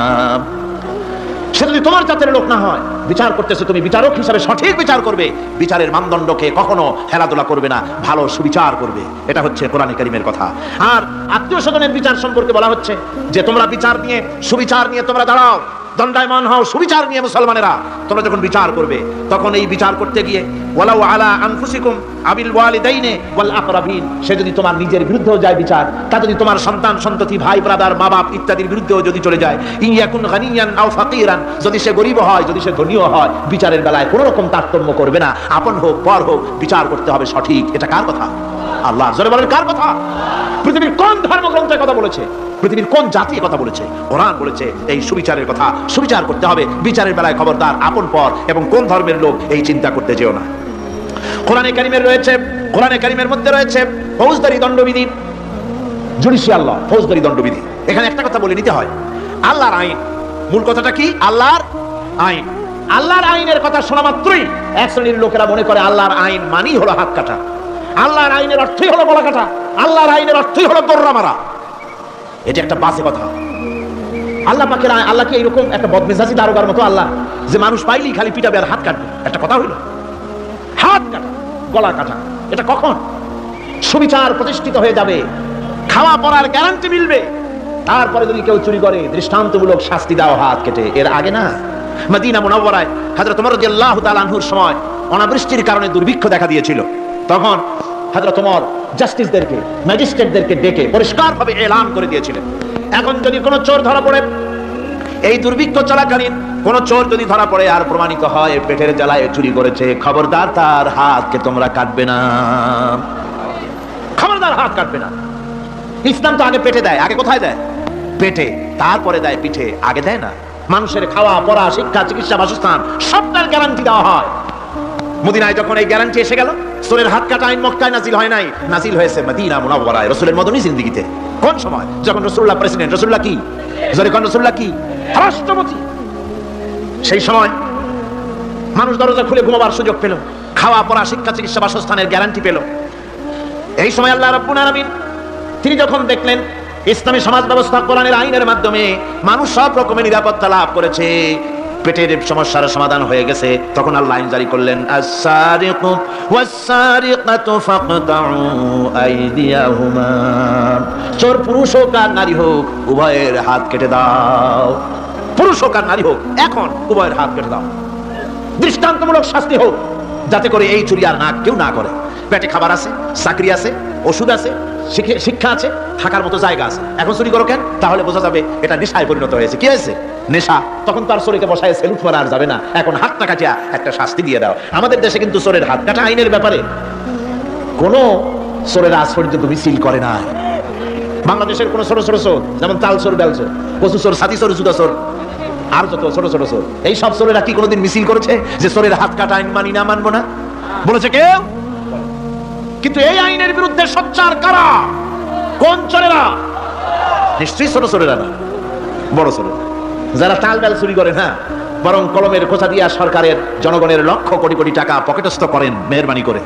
সে যদি তোমার জাতের লোক না হয়, বিচার করতেছে তুমি বিচারক হিসাবে সঠিক বিচার করবে, বিচারের মানদণ্ডকে কখনো খেলাধুলা করবে না, ভালো সুবিচার করবে। এটা হচ্ছে কোরআনে কারীমের কথা। আর আত্মীয় স্বজনের বিচার সম্পর্কে বলা হচ্ছে যে তোমরা বিচার নিয়ে, সুবিচার নিয়ে তোমরা দাঁড়াও, দণ্ডায়মান হও সুবিচার নিয়ে। মুসলমানেরা তোমরা যখন বিচার করবে, তখন এই বিচার করতে গিয়ে ওয়ালাউ আলা আনফুসিকুম আবিল ওয়ালিদাইনি ওয়াল আকরাবিন, সে যদি তোমার নিজের বিরুদ্ধেও যায় বিচার, তা যদি তোমার সন্তান সন্ততি ভাই ব্রাদার মা বাপ ইত্যাদির বিরুদ্ধেও যদি চলে যায়, ইয়াকুন গানিয়ান আও ফাকিরান, যদি সে গরিব হয় যদি সে ধনীও হয়, বিচারের বেলায় কোনো রকম তারতম্য করবে না, আপন হোক পর হোক বিচার করতে হবে সঠিক। এটা কার কথা? আল্লাহ। জোরে বলেন কার কথা? পৃথিবীর কোন ধর্মগ্রন্থের কথা বলেছে? পৃথিবীর কোন জাতির কথা বলেছে? কোরআন বলেছে এই সুবিচারের কথা। সুবিচার করতে হবে, বিচারের বেলায় খবরদার আপন পর এবং কোন ধর্মের লোক এই চিন্তা করতে যেও না। কোরআনে কারীমের রয়েছে, কোরআনে কারীমের মধ্যে রয়েছে ফৌজদারি দণ্ডবিধি, জুডিশিয়াল ল, ফৌজদারি দণ্ডবিধি। এখানে একটা কথা বলে নিতে হয়, আল্লাহর আইন, মূল কথাটা কি? আল্লাহর আইন। আল্লাহর আইনের কথা শোনা মাত্রই এক শ্রেণীর লোকেরা মনে করে আল্লাহর আইন মানি হলো হাত কাটা, আল্লাহর আইনের অর্থই হলো গলা কাটা, আল্লাহর আইনের অর্থই হলো দৌড়া মারা। এটা একটা বাজে কথা। আল্লাহ পাকের আল্লাহ কি এরকম একটা বদমেজাজি দারোগার মতো আল্লাহ যে মানুষ পাইলেই খালি পিটাবে আর হাত কাটবে? একটা কথা হইল হাত কাটা গলা কাটা। এটা কখন সুবিচার প্রতিষ্ঠিত হয়ে যাবে, খাওয়া পড়ার গ্যারান্টি মিলবে, তারপরে যদি কেউ চুরি করে দৃষ্টান্তমূলক শাস্তি দাও হাত কেটে। এর আগে না। মদিনা মুনাওয়ারায় হযরত ওমর রাদিয়াল্লাহু তাআলা আনহুর সময় অনাবৃষ্টির কারণে দুর্ভিক্ষ দেখা দিয়েছিল। তখন হযরত ওমর জাস্টিসদেরকে, ম্যাজিস্ট্রেটদেরকে ডেকে পরিষ্কারভাবে এলান করে দিয়েছিলেন, এখন যদি কোনো চোর ধরা পড়ে, এই দুর্ভিক্ষ চলাকালীন কোনো চোর যদি ধরা পড়ে আর প্রমাণিত হয় পেটের জ্বালায় চুরি করেছে, খবরদার তার হাতকে তোমরা কাটবে না, খবরদার হাত কাটবে না। ইসলাম তো আগে পেটে দেয়। আগে কোথায় দেয়? পেটে, তারপরে দেয় পিঠে, আগে দেয় না। মানুষের খাওয়া পড়া শিক্ষা চিকিৎসা বাসস্থান সবটার গ্যারান্টি দেওয়া হয়। মদিনায় যখন এই গ্যারান্টি এসে গেল, চোরের হাত কাটা আইন মক্কায় নাজিল হয় নাই, নাজিল হয়েছে মদিনা মুনাওয়ারায় রাসূলের মদনী জিন্দেগিতে। কোন সময়? যখন রাসূলুল্লাহ প্রেসিডেন্ট। রাসূলুল্লাহ কি? জোরে কোন রাসূলুল্লাহ কি? রাষ্ট্রপতি। সেই সময় মানুষ দরজা খুলে ঘুমাবার সুযোগ পেল, খাওয়া পড়া শিক্ষা চিকিৎসা বাসস্থানের গ্যারান্টি পেল। এই সময় আল্লাহ রাব্বুল আলামিন তিনি যখন দেখলেন ইসলামী সমাজ ব্যবস্থা কোরআনের আইনের মাধ্যমে মানুষ সব রকমের নিরাপত্তা লাভ করেছে, পেটের সমস্যার সমাধান হয়ে গেছে, তখন আল্লাহ আইন জারি করলেন, আস-সারিকু ওয়াস-সারিকাতু ফাকতাউ আইদিয়াহুমা, চোর পুরুষ হোক আর নারী হোক উভয়ের হাত কেটে দাও। পুরুষ হোক আর নারী হোক এখন উভয়ের হাত কেটে দাও। দৃষ্টান্তমূলক শাস্তি হোক, যাতে করে এই চুরি আর না কেউ না করে। পেটে খাবার আছে, চাকরি আছে, ওষুধ আছে, শিক্ষা আছে, থাকার মতো জায়গা আছে, এখন চুরি করো কেন? তাহলে বোঝা যাবে এটা নেশায় পরিণত হয়েছে। কি হয়েছে? নেশা। তখন তার চোরকে বসায় সেলুট মারা আর যাবে না, এখন হাতটা কাটিয়া একটা শাস্তি দিয়ে দাও। আমাদের দেশে কিন্তু চোরের হাত কাটা আইনের ব্যাপারে কোনো চোরের আজ পর্যন্ত মিছিল করে না। বাংলাদেশের কোন ছোট ছোট চোর, যেমন তাল চোর, বেল চোর, কচু চোর, ছাতি চোর, জুতা চোর, আর যত ছোট ছোট চোর, এই সব চোরেরা কি কোনোদিন মিছিল করেছে যে চোরের হাত কাটা আইন মানি না, মানবো না? বলেছে কেউ? কিন্তু এই আইনের বিরুদ্ধে সোচ্চার কারা? কোন চোরেরা? নিশ্চয়ই ছোট চোরেরা না, বড় চোরেরা, যারা তাল বেল চুরি করে না, বরং কলমের খোঁচা দিয়া সরকারের জনগণের লক্ষ কোটি কোটি টাকা পকেটস্থ করেন মেহেরবানি করে।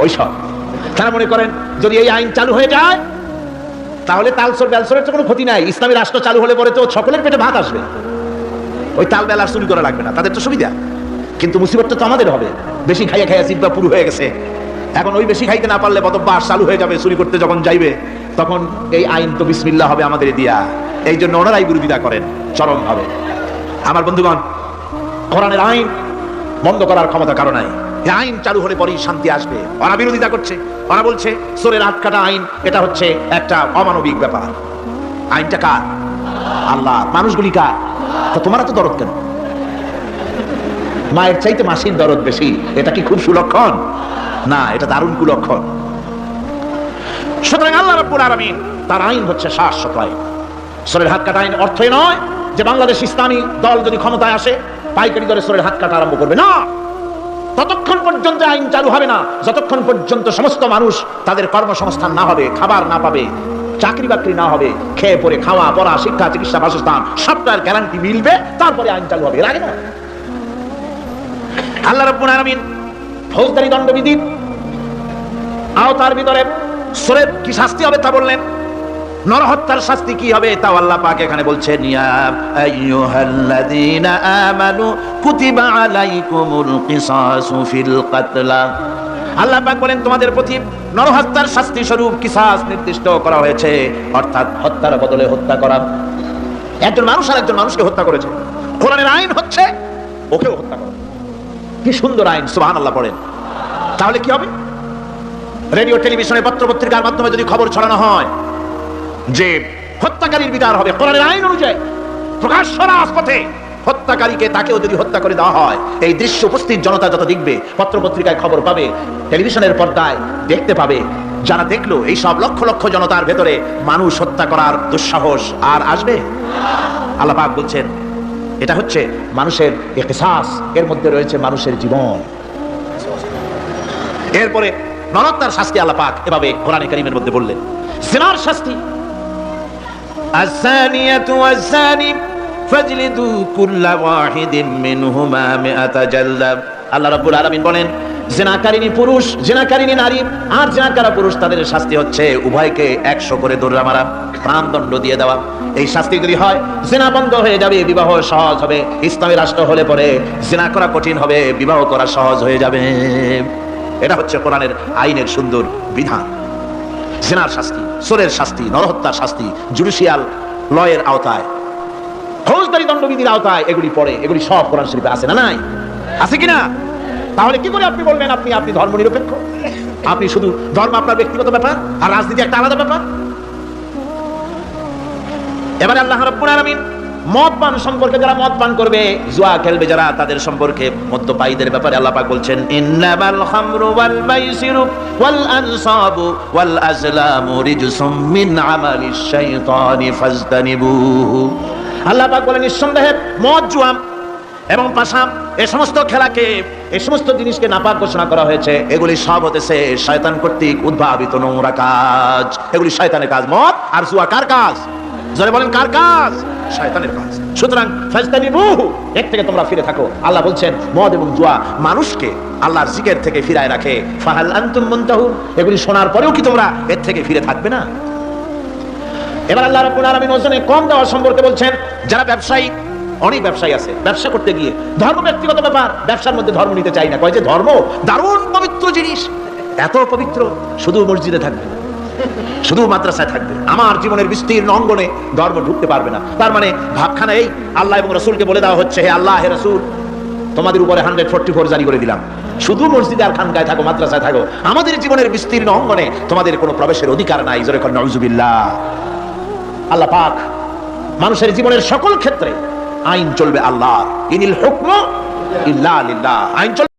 ওই সব তারা মনে করেন যদি এই আইন চালু হয়ে যায় তাহলে তালচোর বেলচোরের তো কোনো ক্ষতি নাই, ইসলামী রাষ্ট্র চালু হলে পরে তো সকলের পেটে ভাত আসবে, ওই তাল বেল আর চুরি করা লাগবে না, তাদের তো সুবিধা। কিন্তু মুসিবতটা তো আমাদের হবে, বেশি খাইয়া খাইয়া জিহ্বা পুরো হয়ে গেছে, এখন ওই বেশি খাইতে না পারলে বদভ্যাস চালু হয়ে যাবে, চুরি করতে যখন যাইবে তখন এই আইন তো বিসমিল্লাহ হবে আমাদের দিয়া। এই জন্য ওনারাই বিরোধিতা করেন চরম ভাবে। আমার বন্ধুগণ, কোরআনের আইন বন্ধ করার ক্ষমতা কারো নাই। এই আইন চালু হলে পরেই শান্তি আসবে। ওরা বিরোধিতা করছে, ওরা বলছে চোরের হাত কাটা আইন এটা হচ্ছে একটা অমানবিক ব্যাপার। আইনটা কার? আল্লাহ। মানুষগুলি কার? তো তোমারা তো দরদ কেন? মায়ের চাইতে মাসির দরদ বেশি, এটা কি খুব সুলক্ষণ? না, এটা দারুণ কুলক্ষণ। সুতরাং আল্লাহ রাব্বুল আলামিন তার আইন হচ্ছে শাশ্বত আইন। চোরের হাত কাটা আইন অর্থই নয় যে বাংলাদেশ ইসলামী দল যদি ক্ষমতায় আসে পাইকারি দরে চোরের হাত কাটা আরম্ভ করবে না। ততক্ষণ পর্যন্ত আইন চালু হবে না যতক্ষণ পর্যন্ত সমস্ত মানুষ তাদের কর্মসংস্থান না হবে, খাবার না পাবে, চাকরি বাকরি না হবে, খেয়ে পরে খাওয়া পড়া শিক্ষা চিকিৎসা বাসস্থান সবটার গ্যারান্টি মিলবে, তারপরে আইন চালু হবে। এর আগে না। আল্লাহ রাব্বুল আলামিন ফৌজদারি দণ্ডবিধির আওতার ভিতরে চোরের কি শাস্তি হবে তা বললেন। নরহত্যার শাস্তি কি হবে তাও আল্লাহ পাক এখানে বলছেন, ইয়া আইয়ুহাল্লাযীনা আমানু কুতিবা আলাইকুমুল কিসাসু ফিল কাতলা। আল্লাহ পাক বলেন তোমাদের প্রতি নরহত্যার শাস্তি স্বরূপ কিসাস নির্দিষ্ট করা হয়েছে, অর্থাৎ হত্যার বদলে হত্যা করা। একজন মানুষ আর একজন মানুষকে হত্যা করেছে, কোরআনের আইন হচ্ছে ওকেও হত্যা করা। কি সুন্দর আইন, সুবহানাল্লাহ পড়েন। তাহলে কি হবে? রেডিও, টেলিভিশনে, পত্র পত্রিকার মাধ্যমে যদি খবর ছড়ানো হয় যে হত্যাকারীর বিচার হবে কোরআনের আইন অনুযায়ী, প্রকাশ্য রাজপথে হত্যাকারীকে তাকেও যদি হত্যা করে দেওয়া হয়, এই দৃশ্য উপস্থিত জনতা যত দেখবে, পত্র পত্রিকায় খবর পাবে, টেলিভিশনের পর্দায় দেখতে পাবে, যারা দেখলো এই সব লক্ষ লক্ষ জনতার ভেতরে মানুষ হত্যা করার দুঃসাহস আর আসবে? আল্লাহ পাক বলছেন এটা হচ্ছে মানুষের কিসাস, এর মধ্যে রয়েছে মানুষের জীবন। এরপরে নরহত্যার শাস্তি আল্লাহ পাক এভাবে কোরআনে কারীমের মধ্যে বললেন। জিনার শাস্তি, الزانية والزاني فاجلدوا كل واحد منهما 100 جلدة। আল্লাহ রাব্বুল আলামিন বলেন জিনাকারিনী পুরুষ, জিনাকারিনী নারী আর জিনাকারা পুরুষ, তাদের শাস্তি হচ্ছে উভয়কে 100 করে দৌড়া মারা, প্রাণদণ্ড দিয়ে দেওয়া। এই শাস্তি যদি হয় জিনা বন্ধ হয়ে যাবে, বিবাহ সহজ হবে। ইসলামী রাষ্ট্র হলে পরে জিনা করা কঠিন হবে, বিবাহ করা সহজ হয়ে যাবে। এটা হচ্ছে কোরআনের আইনের সুন্দর বিধান। জিনার শাস্তি, চোরের শাস্তি, নরহত্যার শাস্তি জুডিশিয়াল লয়ের আওতায়, ফৌজদারি দণ্ডবিধির আওতায় এগুলি পড়ে। এগুলি সব কোরআন শরীফে আছে না নাই? আছে কিনা? তাহলে কি করে আপনি বলবেন আপনি ধর্ম নিরপেক্ষ? আপনি শুধু ধর্ম আপনার ব্যক্তিগত ব্যাপার আর রাজনীতি একটা আলাদা ব্যাপার। এবারে আল্লাহ রাব্বুল আলামিন মদ পান সম্পর্কে, যারা মদ পান করবে, জুয়া খেলবে যারা, তাদের সম্পর্কে মদ্যপায়ীদের ব্যাপারে আল্লাহ পাক বলছেন ইন্নামাল খামরু ওয়াল মাইসিরু ওয়াল আনসাবু ওয়াল আজলামু রিজসুম মিন আমালিশ শাইতানি ফাজতানিবুহু। আল্লাহ পাক বলেন নিঃসন্দেহে মদ, জুয়া এবং পাশা, এই সমস্ত খেলাকে, এই সমস্ত জিনিসকে নাপাক ঘোষণা করা হয়েছে। এগুলি সব হতেছে শয়তান কর্তৃক উদ্ভাবিত নোংরা কাজ। এগুলি শয়তানের কাজ। মদ আর জুয়া কার কাজ? যারা বলেন কার কাজ? শয়তানের কাজ। সুতরাং ফাজতানিবুহু, এর থেকে তোমরা ফিরে থাকো। আল্লাহ বলছেন মদ এবং জুয়া মানুষকে আল্লাহর জিকির থেকে ফিরায় রাখে। ফাহাল আনতুম মুনতাহুন, এগুলি শোনার পরেও কি তোমরা এর থেকে ফিরে থাকবে না? এবার আল্লাহ রাব্বুল আলামিন ওজনে কম দেওয়া সম্পর্কে বলছেন। যারা ব্যবসায়ী, অনেক ব্যবসায়ী আছে, ব্যবসা করতে গিয়ে ধর্ম ব্যক্তিগত ব্যাপার, ব্যবসার মধ্যে ধর্ম নিতে চাই না, কয় যে ধর্ম দারুণ পবিত্র জিনিস, এত পবিত্র শুধু মসজিদে থাকবে, শুধু মাদ্রাসায় থাকবে, আমার জীবনের বিস্তীর্ণ অঙ্গনে ধর্ম ঢুকতে পারবে না। তার মানে ভাবখানা এই, আল্লাহ এবং রাসূলকে বলে দেওয়া হচ্ছে হে আল্লাহ, হে রাসূল, তোমাদের উপরে 144 জারি করে দিলাম, শুধু মসজিদে আর খানকায় থাকো, মাদ্রাসায় থাকো, আমাদের জীবনের বিস্তীর্ণ অঙ্গনে তোমাদের কোনো প্রবেশের অধিকার নাই। জোরে কর নাউযুবিল্লাহ। আল্লাহ পাক মানুষের জীবনের সকল ক্ষেত্রে আইন চলবে আল্লাহর, ইনিল হুকমু ইল্লা লিল্লাহ, আইন চলবে।